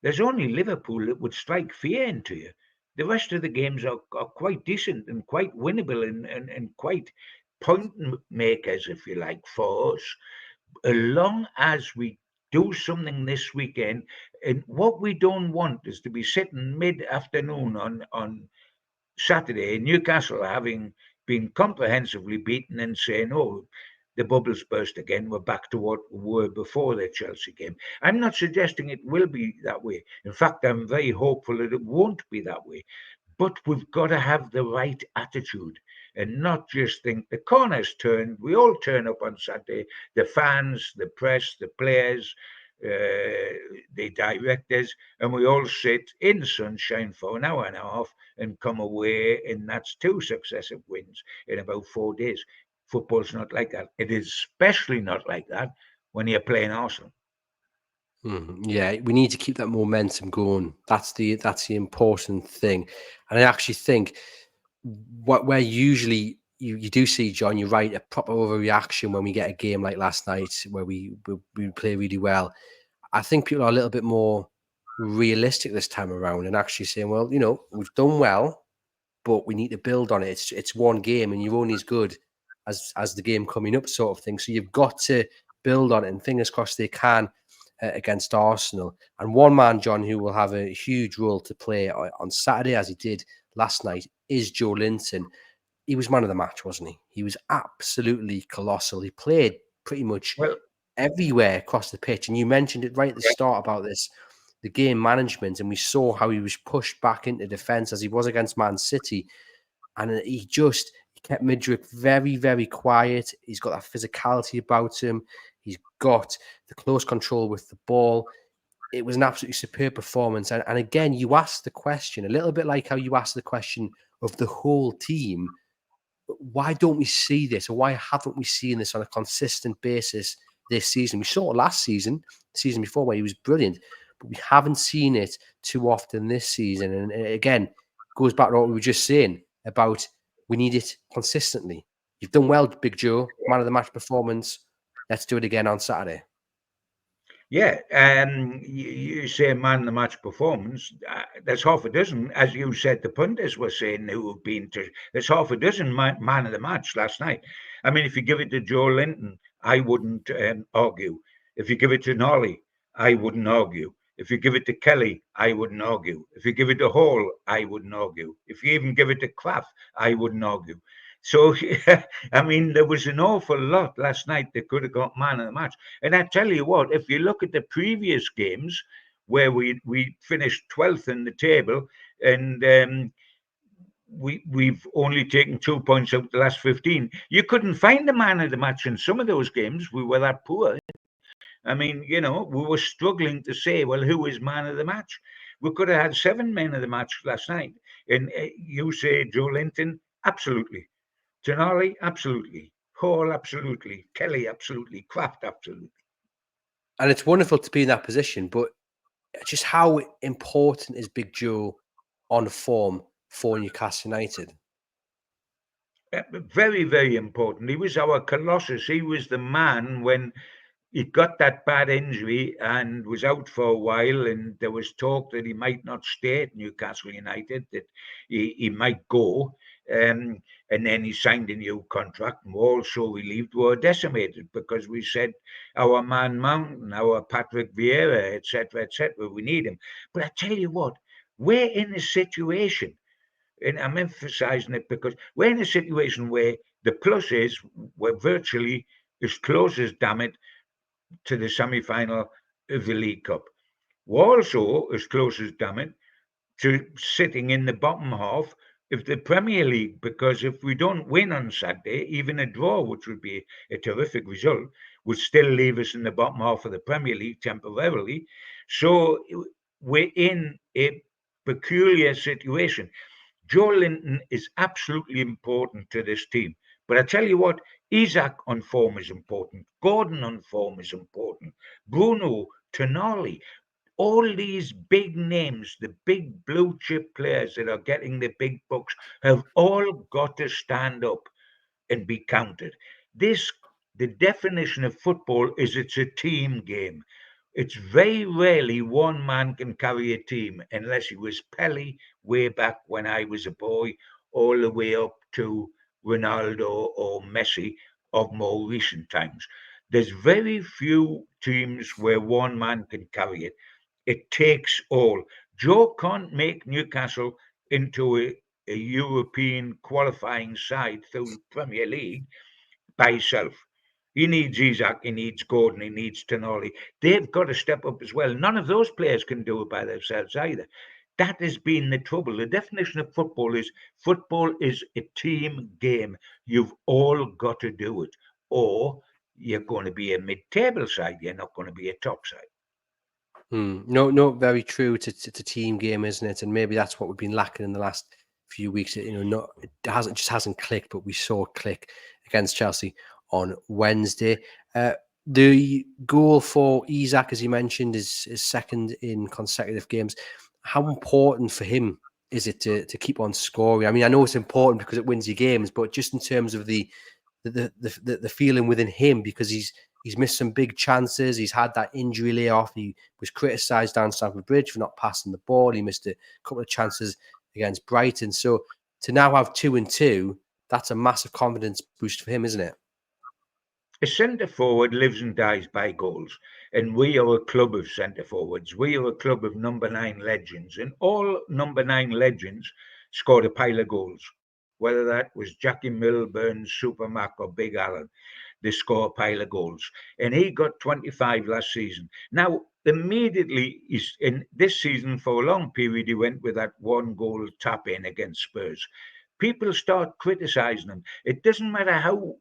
there's only Liverpool that would strike fear into you. The rest of the games are quite decent and quite winnable and quite point makers, if you like, for us, as long as we do something this weekend. And what we don't want is to be sitting mid-afternoon on Saturday, Newcastle having been comprehensively beaten, and saying, oh, the bubbles burst again. We're back to what we were before the Chelsea game. I'm not suggesting it will be that way. In fact, I'm very hopeful that it won't be that way. But we've got to have the right attitude and not just think the corner's turned. We all turn up on Saturday, the fans, the press, the players, the directors, and we all sit in the sunshine for an hour and a half and come away, and that's 2 successive wins in about 4 days. Football's not like that. It is especially not like that when you're playing Arsenal. Yeah, we need to keep that momentum going. That's the important thing. And I actually think where usually you do see, John, you're right, a proper overreaction when we get a game like last night where we play really well. I think people are a little bit more realistic this time around and actually saying, well, we've done well, but we need to build on it. It's one game, and you're only as good as the game coming up, sort of thing. So you've got to build on it, and fingers crossed they can against Arsenal. And one man, John, who will have a huge role to play on Saturday, as he did last night, is Joelinton. He was man of the match, wasn't he? He was absolutely colossal. He played pretty much everywhere across the pitch. And you mentioned it right at the start about the game management, and we saw how he was pushed back into defence as he was against Man City. And he kept Midrick very, very quiet. He's got that physicality about him. He's got the close control with the ball. It was an absolutely superb performance. And again, you asked the question, a little bit like how you asked the question of the whole team, why don't we see this, or why haven't we seen this on a consistent basis this season? We saw it last season, the season before, where he was brilliant, but we haven't seen it too often this season. And again, it goes back to what we were just saying about we need it consistently. You've done well, Big Joe, man of the match performance. Let's do it again on Saturday. Yeah, you say man of the match performance. There's half a dozen, as you said. The punters were saying who have been to. There's half a dozen man of the match last night. I mean, if you give it to Joelinton, I wouldn't argue. If you give it to Nolly, I wouldn't argue. If you give it to Kelly, I wouldn't argue. If you give it to Hall, I wouldn't argue. If you even give it to Krafth, I wouldn't argue. So, I mean, there was an awful lot last night that could have got man of the match. And I tell you what, if you look at the previous games where we finished 12th in the table and we've only taken 2 points out of the last 15, you couldn't find a man of the match in some of those games. We were that poor. I mean, you know, we were struggling to say, well, who is man of the match? We could have had 7 men of the match last night. And you say Joelinton, absolutely. Denali, absolutely. Hall, absolutely. Kelly, absolutely. Krafth, absolutely. And it's wonderful to be in that position, but just how important is Big Joe on form for Newcastle United? Very, very important. He was our Colossus. He was the man when he got that bad injury and was out for a while, and there was talk that he might not stay at Newcastle United, that he might go. And then he signed a new contract, and we're all so relieved. We were decimated because we said our man Mountain, our Patrick Vieira, etc., we need him. But I tell you what, we're in a situation, and I'm emphasizing it because we're in a situation where the plus is we're virtually as close as damn it to the semi-final of the League Cup. We're also as close as damn it to sitting in the bottom half of the Premier League, because if we don't win on Saturday, even a draw, which would be a terrific result, would still leave us in the bottom half of the Premier League temporarily. So we're in a peculiar situation. Joelinton is absolutely important to this team. But I tell you what, Isak on form is important. Gordon on form is important. Bruno, Tonali, all these big names, the big blue chip players that are getting the big bucks, have all got to stand up and be counted. The definition of football is it's a team game. It's very rarely one man can carry a team unless he was Pele way back when I was a boy, all the way up to Ronaldo or Messi of more recent times. There's very few teams where one man can carry it. It takes all. Joe can't make Newcastle into a European qualifying side through the Premier League by himself. He needs Isak, he needs Gordon, he needs Tonali. They've got to step up as well. None of those players can do it by themselves either. That has been the trouble. The definition of football is a team game. You've all got to do it, or you're going to be a mid-table side. You're not going to be a top side. No, very true. It's a team game, isn't it? And maybe that's what we've been lacking in the last few weeks. It hasn't clicked, but we saw it click against Chelsea on Wednesday. The goal for Isak, as you mentioned, is second in consecutive games. How important for him is it to keep on scoring? I mean, I know it's important because it wins you games, but just in terms of the feeling within him, because he's missed some big chances. He's had that injury layoff. He was criticised down Stamford Bridge for not passing the ball. He missed a couple of chances against Brighton. So to now have 2-2, that's a massive confidence boost for him, isn't it? A centre forward lives and dies by goals, and we are a club of centre forwards. We are a club of number 9 legends, and all number 9 legends scored a pile of goals. Whether that was Jackie Milburn, Super Mac, or Big Allen, they score a pile of goals. And he got 25 last season. Now, immediately, in this season, for a long period, he went with that 1-goal tap in against Spurs. People start criticising him. It doesn't matter how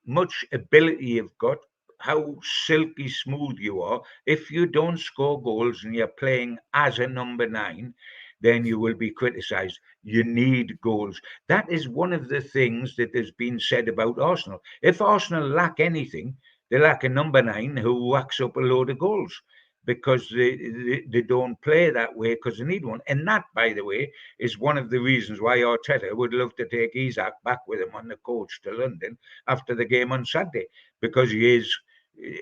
much ability you've got, how silky smooth you are. If you don't score goals and you're playing as a number 9, then you will be criticised. You need goals. That is one of the things that has been said about Arsenal. If Arsenal lack anything, they lack a number 9 who whacks up a load of goals, because they don't play that way because they need one. And that, by the way, is one of the reasons why Arteta would love to take Isak back with him on the coach to London after the game on Saturday, because he is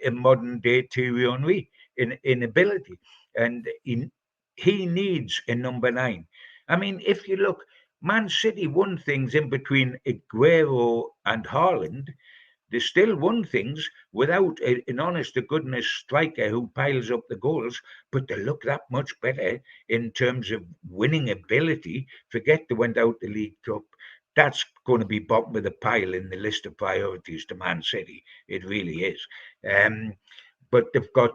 a modern day Thierry Henry. in ability, and he needs a number 9. I mean, if you look, Man City won things in between Aguero and Haaland. They still won things without an honest-to-goodness striker who piles up the goals, but they look that much better in terms of winning ability. Forget they went out the League Cup. That's going to be bottom of the pile in the list of priorities to Man City. It really is. But they've got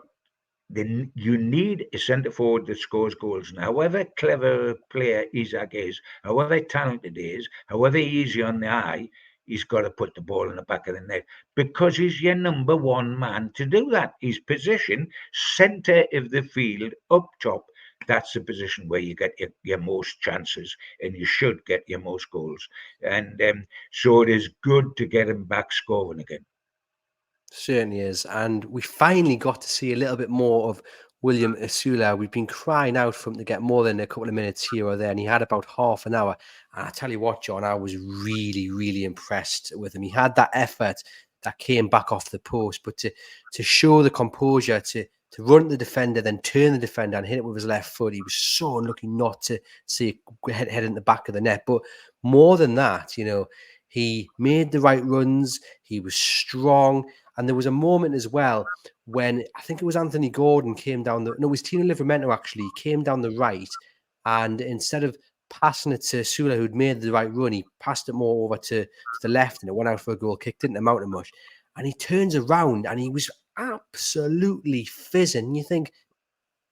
you need a centre forward that scores goals. And however clever a player Isak is, however talented he is, however easy on the eye, he's got to put the ball in the back of the net because he's your number 1 man to do that. His position, centre of the field, up top, that's the position where you get your most chances and you should get your most goals. And so it is good to get him back scoring again. Certainly is. And we finally got to see a little bit more of William Asula. We've been crying out for him to get more than a couple of minutes here or there, and he had about half an hour. And I tell you what, John, I was really, really impressed with him. He had that effort that came back off the post, but to show the composure, to run the defender, then turn the defender and hit it with his left foot, he was so unlucky not to see it head in the back of the net. But more than that, he made the right runs. He was strong. And there was a moment as well when I think it was Anthony Gordon came down it was Tino Livramento actually, came down the right, and instead of passing it to Sula, who'd made the right run, he passed it more over to the left, and it went out for a goal kick, didn't amount to much. And he turns around and he was absolutely fizzing. You think,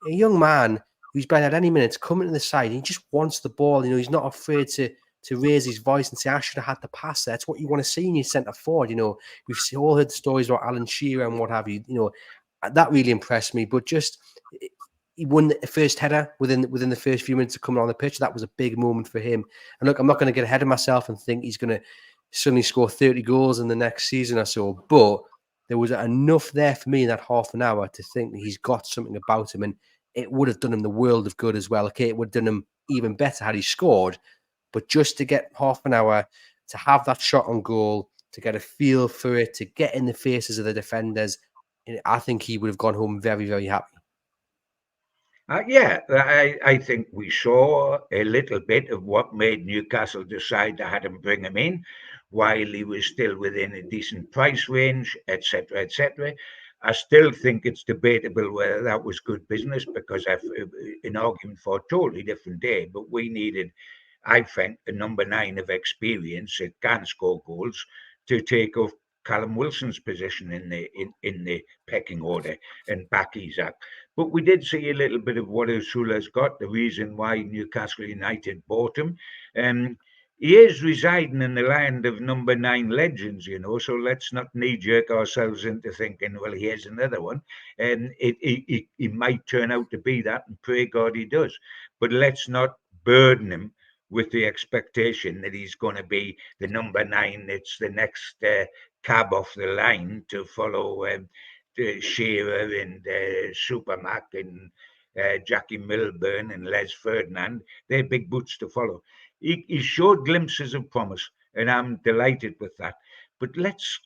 a young man who's been at any minute coming to the side, he just wants the ball. He's not afraid to raise his voice and say, I should have had the pass there. That's what you want to see in your centre forward. We've all heard the stories about Alan Shearer and what have you. That really impressed me. But just, he won the first header within the first few minutes of coming on the pitch. That was a big moment for him. And look, I'm not going to get ahead of myself and think he's going to suddenly score 30 goals in the next season or so. But there was enough there for me in that half an hour to think that he's got something about him. And it would have done him the world of good as well. Okay, it would have done him even better had he scored. But just to get half an hour, to have that shot on goal, to get a feel for it, to get in the faces of the defenders, I think he would have gone home very, very happy. I think we saw a little bit of what made Newcastle decide to have him bring him in while he was still within a decent price range, etc., etc. I still think it's debatable whether that was good business because I've an argument for a totally different day. But we needed, I think, a number 9 of experience that can score goals to take off Callum Wilson's position in the pecking order and back Isak. But we did see a little bit of what Asula's got, the reason why Newcastle United bought him. He is residing in the land of number 9 legends, so let's not knee-jerk ourselves into thinking, well, here's another one. And he might turn out to be that, and pray God he does. But let's not burden him with the expectation that he's going to be the number 9. It's the next cab off the line to follow Shearer and Supermac and Jackie Milburn and Les Ferdinand. They're big boots to follow. He showed glimpses of promise, and I'm delighted with that. But let's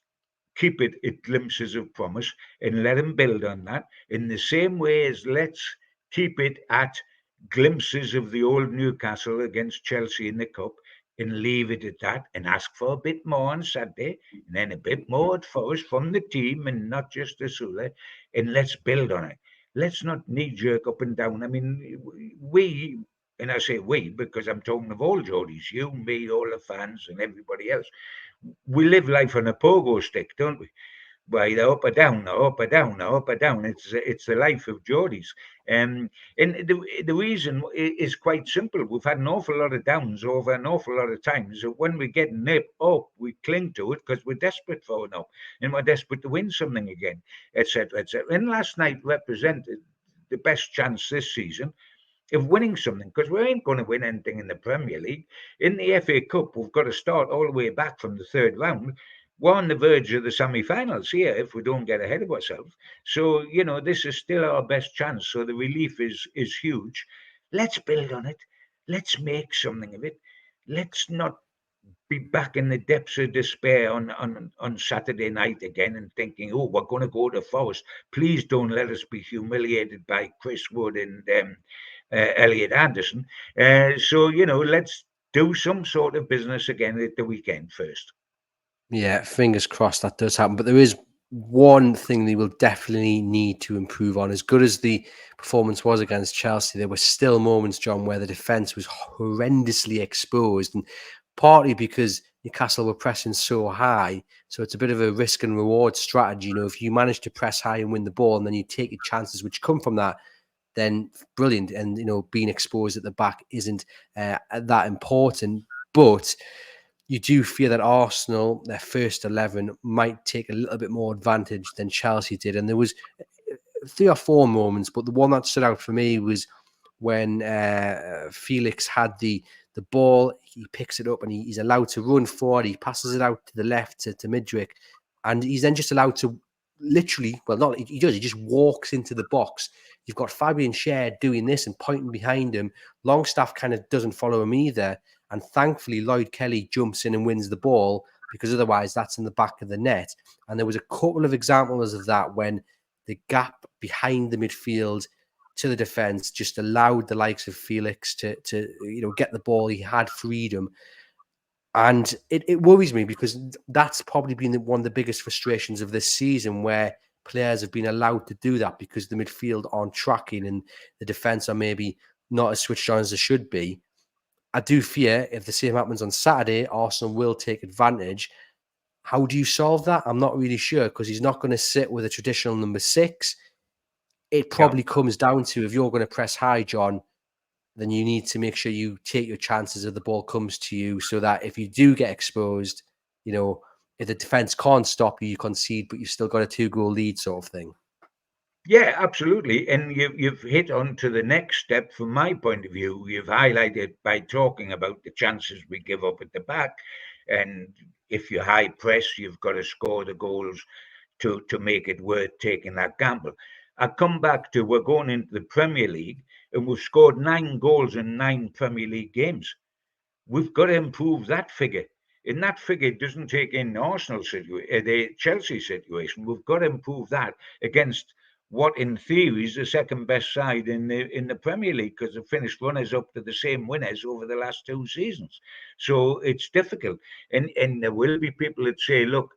keep it at glimpses of promise and let him build on that in the same way as let's keep it at glimpses of the old Newcastle against Chelsea in the Cup and leave it at that and ask for a bit more on Saturday and then a bit more at Forest from the team and not just Asula, and let's build on it. Let's not knee-jerk up and down. I mean, we, and I say we because I'm talking of all Geordies, you, me, all the fans and everybody else, we live life on a pogo stick, don't we? By the up or down, or up or down, or up or down. It's the life of Geordies. And the reason is quite simple. We've had an awful lot of downs over an awful lot of times. So when we get nip up, we cling to it because we're desperate for it now. And we're desperate to win something again, etc., etc. And last night represented the best chance this season of winning something, because we ain't going to win anything in the Premier League. In the FA Cup, we've got to start all the way back from the third round. We're on the verge of the semi-finals here if we don't get ahead of ourselves. So, this is still our best chance. So the relief is huge. Let's build on it. Let's make something of it. Let's not be back in the depths of despair on Saturday night again and thinking, oh, we're going to go to Forest. Please don't let us be humiliated by Chris Wood and Elliot Anderson. So, let's do some sort of business again at the weekend first. Yeah, fingers crossed that does happen. But there is one thing they will definitely need to improve on. As good as the performance was against Chelsea, there were still moments, John, where the defence was horrendously exposed, and partly because Newcastle were pressing so high. So it's a bit of a risk and reward strategy. If you manage to press high and win the ball, and then you take your chances which come from that, then brilliant. And being exposed at the back isn't that important, but you do fear that Arsenal, their first 11, might take a little bit more advantage than Chelsea did. And there was 3 or 4 moments, but the one that stood out for me was when Felix had the ball. He picks it up and he's allowed to run forward. He passes it out to the left to Midrick, and he's then just allowed to literally, well, not he does, he just walks into the box. You've got Fabian Schär doing this and pointing behind him. Longstaff kind of doesn't follow him either. And thankfully, Lloyd Kelly jumps in and wins the ball, because otherwise that's in the back of the net. And there was a couple of examples of that when the gap behind the midfield to the defence just allowed the likes of Felix to get the ball. He had freedom. And it worries me, because that's probably been one of the biggest frustrations of this season, where players have been allowed to do that because the midfield aren't tracking and the defence are maybe not as switched on as they should be. I do fear if the same happens on Saturday, Arsenal will take advantage. How do you solve that? I'm not really sure, because he's not going to sit with a traditional number 6. It probably comes down to, if you're going to press high, John, then you need to make sure you take your chances if the ball comes to you, so that if you do get exposed, if the defence can't stop you, you concede, but you've still got a 2-goal lead, sort of thing. Yeah, absolutely. And you've hit on to the next step from my point of view. You've highlighted by talking about the chances we give up at the back. And if you high press, you've got to score the goals to make it worth taking that gamble. I come back to, we're going into the Premier League and we've scored 9 goals in 9 Premier League games. We've got to improve that figure. And that figure doesn't take in the Chelsea situation. We've got to improve that against what in theory is the second best side in the Premier League, because they've finished runners up to the same winners over the last 2 seasons. So it's difficult. And there will be people that say, look,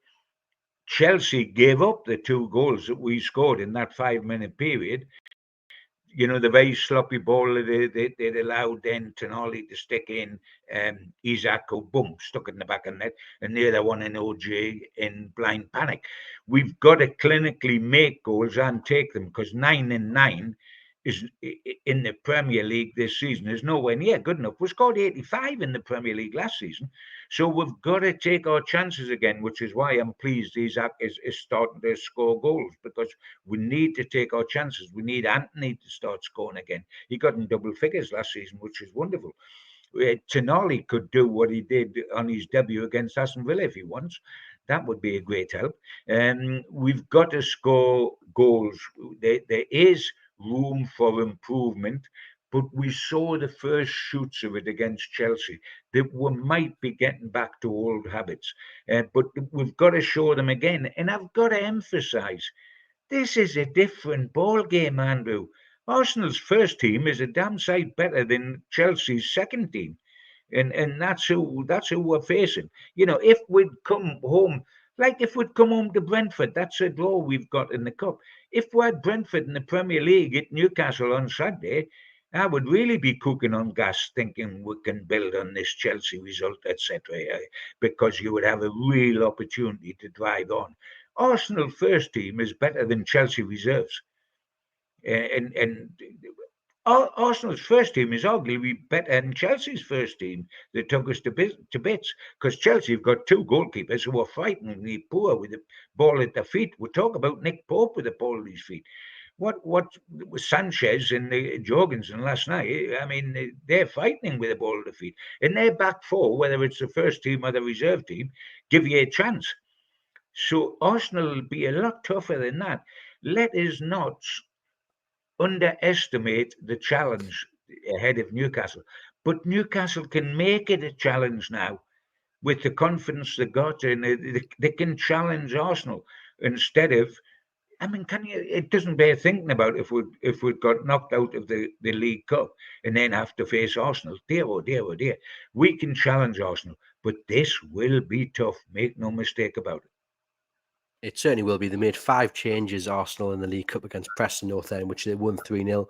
Chelsea gave up the 2 goals that we scored in that 5-minute period. The very sloppy ball they'd allowed then Tonali to stick in, Isak, who boom, stuck in the back of the net, and the other one in OJ in blind panic. We've got to clinically make goals and take them, because 9 in 9 is in the Premier League this season is nowhere near good enough. We scored 85 in the Premier League last season. So we've got to take our chances again, which is why I'm pleased Isak is starting to score goals, because we need to take our chances. We need Anthony to start scoring again. He got in double figures last season, which is wonderful. Tonali could do what he did on his debut against Aston Villa if he wants. That would be a great help. We've got to score goals. There is room for improvement, but we saw the first shoots of it against Chelsea, that we might be getting back to old habits. But we've got to show them again. And I've got to emphasise, this is a different ball game, Andrew. Arsenal's first team is a damn sight better than Chelsea's second team. And that's who we're facing. If we'd come home, like if we'd come home to Brentford, that's a draw we've got in the cup. If we had Brentford in the Premier League at Newcastle on Saturday, I would really be cooking on gas, thinking we can build on this Chelsea result, etc., because you would have a real opportunity to drive on. Arsenal first team is better than Chelsea reserves. And Arsenal's first team is arguably better than Chelsea's first team that took us to bits, because Chelsea have got 2 goalkeepers who are frighteningly poor with the ball at their feet. We talk about Nick Pope with the ball at his feet. What was Sanchez and Jorgensen last night? I mean, they're frightening with the ball at their feet. And their back 4, whether it's the first team or the reserve team, give you a chance. So Arsenal will be a lot tougher than that. Let us not underestimate the challenge ahead of Newcastle. But Newcastle can make it a challenge now. with the confidence they got, and they can challenge Arsenal instead of. I mean, it doesn't bear thinking about if we'd got knocked out of the League Cup and then have to face Arsenal. Dear, oh dear, oh dear. We can challenge Arsenal, but this will be tough. Make no mistake about it. It certainly will be. They made 5 changes, Arsenal, in the League Cup against Preston North End, which they won 3-0.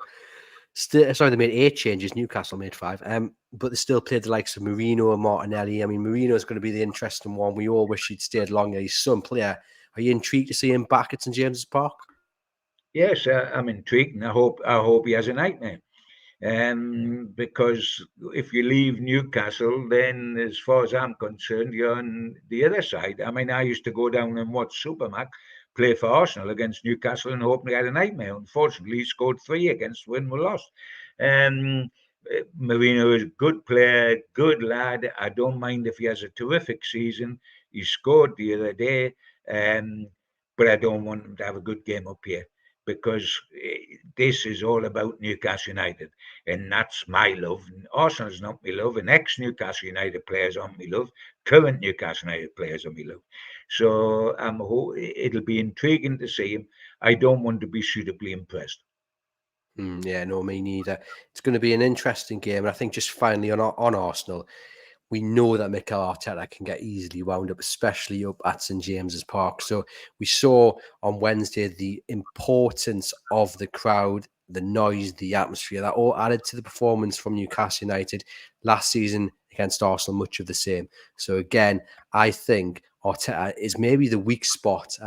Sorry, they made 8 changes. Newcastle made 5. But they still played the likes of Marino and Martinelli. I mean, Marino is going to be the interesting one. We all wish he'd stayed longer. He's some player. Are you intrigued to see him back at St James's Park? Yes, I'm intrigued, and I hope he has a nightmare. Because if you leave Newcastle, then as far as I'm concerned, you're on the other side. I mean, I used to go down and watch Supermac play for Arsenal against Newcastle and hope they had a nightmare. Unfortunately, he scored 3 against when we lost. Marino is a good player, good lad. I don't mind if he has a terrific season. He scored the other day, but I don't want him to have a good game up here, because this is all about Newcastle United, and that's my love. And Arsenal's not my love, and ex-Newcastle United players aren't my love. Current Newcastle United players are my love. So it'll be intriguing to see him. I don't want to be suitably impressed. Yeah, no, me neither. It's going to be an interesting game. And I think just finally on Arsenal, we know that Mikel Arteta can get easily wound up, especially up at St James's Park. So we saw on Wednesday the importance of the crowd, the noise, the atmosphere, that all added to the performance from Newcastle United last season against Arsenal, much of the same. So again, I think Arteta is maybe the weak spot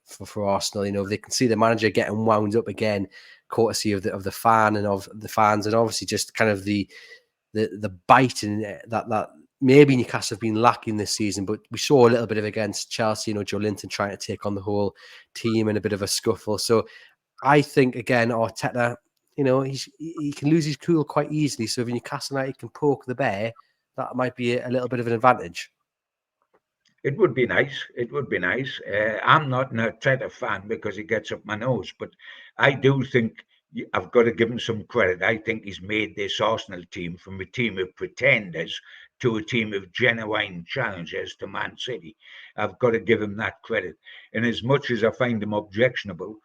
for Arsenal. You know, if they can see the manager getting wound up again, courtesy of the fan and of the fans, and obviously just kind of the bite in that maybe Newcastle have been lacking this season, but we saw a little bit of against Chelsea, you know, Joelinton trying to take on the whole team in a bit of a scuffle. So I think, again, Arteta, you know, he can lose his cool quite easily. So if Newcastle United can poke the bear, that might be a little bit of an advantage. It would be nice. It would be nice. I'm not an Arteta fan because he gets up my nose, but I do think I've got to give him some credit. I think he's made this Arsenal team from a team of pretenders to a team of genuine challengers to Man City. I've got to give him that credit. And as much as I find him objectionable,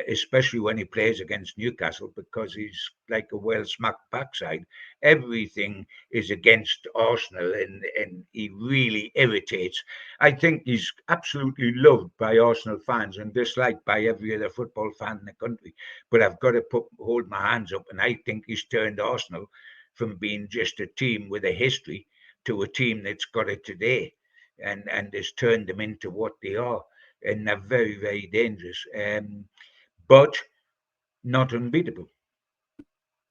especially when he plays against Newcastle, because he's like a well-smacked backside, everything is against Arsenal, and he really irritates. I think he's absolutely loved by Arsenal fans and disliked by every other football fan in the country. But I've got to hold my hands up, and I think he's turned Arsenal from being just a team with a history to a team that's got it today, and has turned them into what they are, and they're very, very dangerous, but not unbeatable.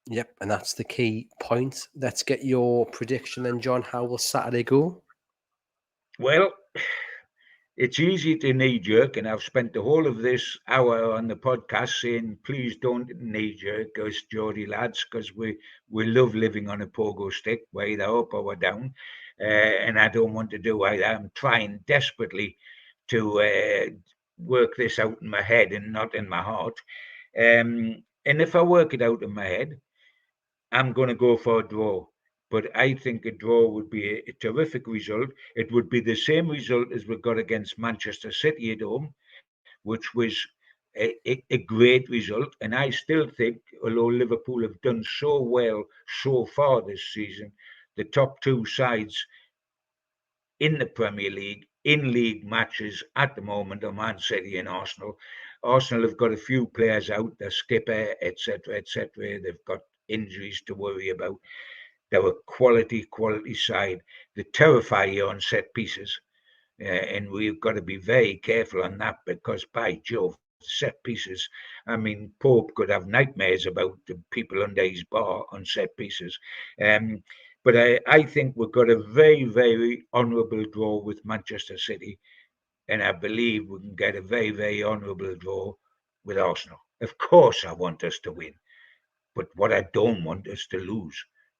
Yep, and that's the key point. Let's get your prediction then, John. How will Saturday go? Well, it's easy to knee jerk, and I've spent the whole of this hour on the podcast saying, please don't knee jerk us Geordie lads, because we love living on a pogo stick, either up or down, and I don't want to do either. I'm trying desperately to work this out in my head and not in my heart. And if I work it out in my head, I'm going to go for a draw. But I think a draw would be a terrific result. It would be the same result as we got against Manchester City at home, which was a great result. And I still think, although Liverpool have done so well so far this season, the top 2 sides in the Premier League, in league matches at the moment, are Man City and Arsenal. Arsenal have got a few players out, their skipper, etc., etc. They've got injuries to worry about. They're a quality side. They terrify you on set pieces. And we've got to be very careful on that, because by Jove, set pieces. I mean, Pope could have nightmares about the people under his bar on set pieces. But I think we've got a very, very honourable draw with Manchester City. And I believe we can get a very, very honourable draw with Arsenal. Of course, I want us to win. But what I don't want is to lose.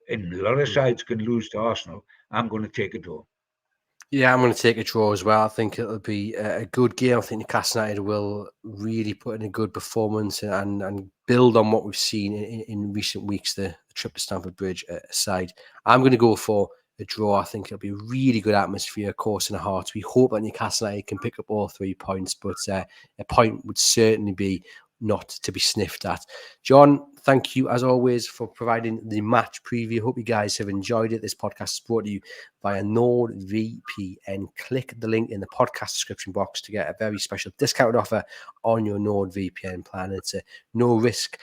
And a lot of sides can lose to Arsenal. I'm going to take a draw. Yeah, I'm going to take a draw as well. I think it'll be a good game. I think Newcastle United will really put in a good performance and build on what we've seen in recent weeks, the trip to Stamford Bridge aside. I'm going to go for a draw. I think it'll be a really good atmosphere, of course, in the heart. We hope that Newcastle United can pick up all 3 points, but a point would certainly be not to be sniffed at. John, thank you as always for providing the match preview. Hope you guys have enjoyed it. This podcast is brought to you via NORD VPN. Click the link in the podcast description box to get a very special discount offer on your NORD VPN plan. It's a no risk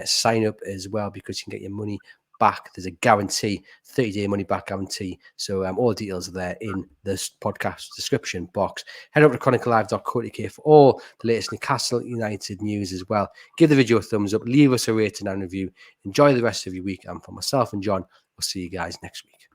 sign up as well, because you can get your money back. There's a guarantee, 30-day money back guarantee. So all the details are there in this podcast description box. Head over to chroniclelive.co.uk for all the latest Newcastle United news as well. Give the video a thumbs up, leave us a rating and review. Enjoy the rest of your week. And for myself and John, we'll see you guys next week.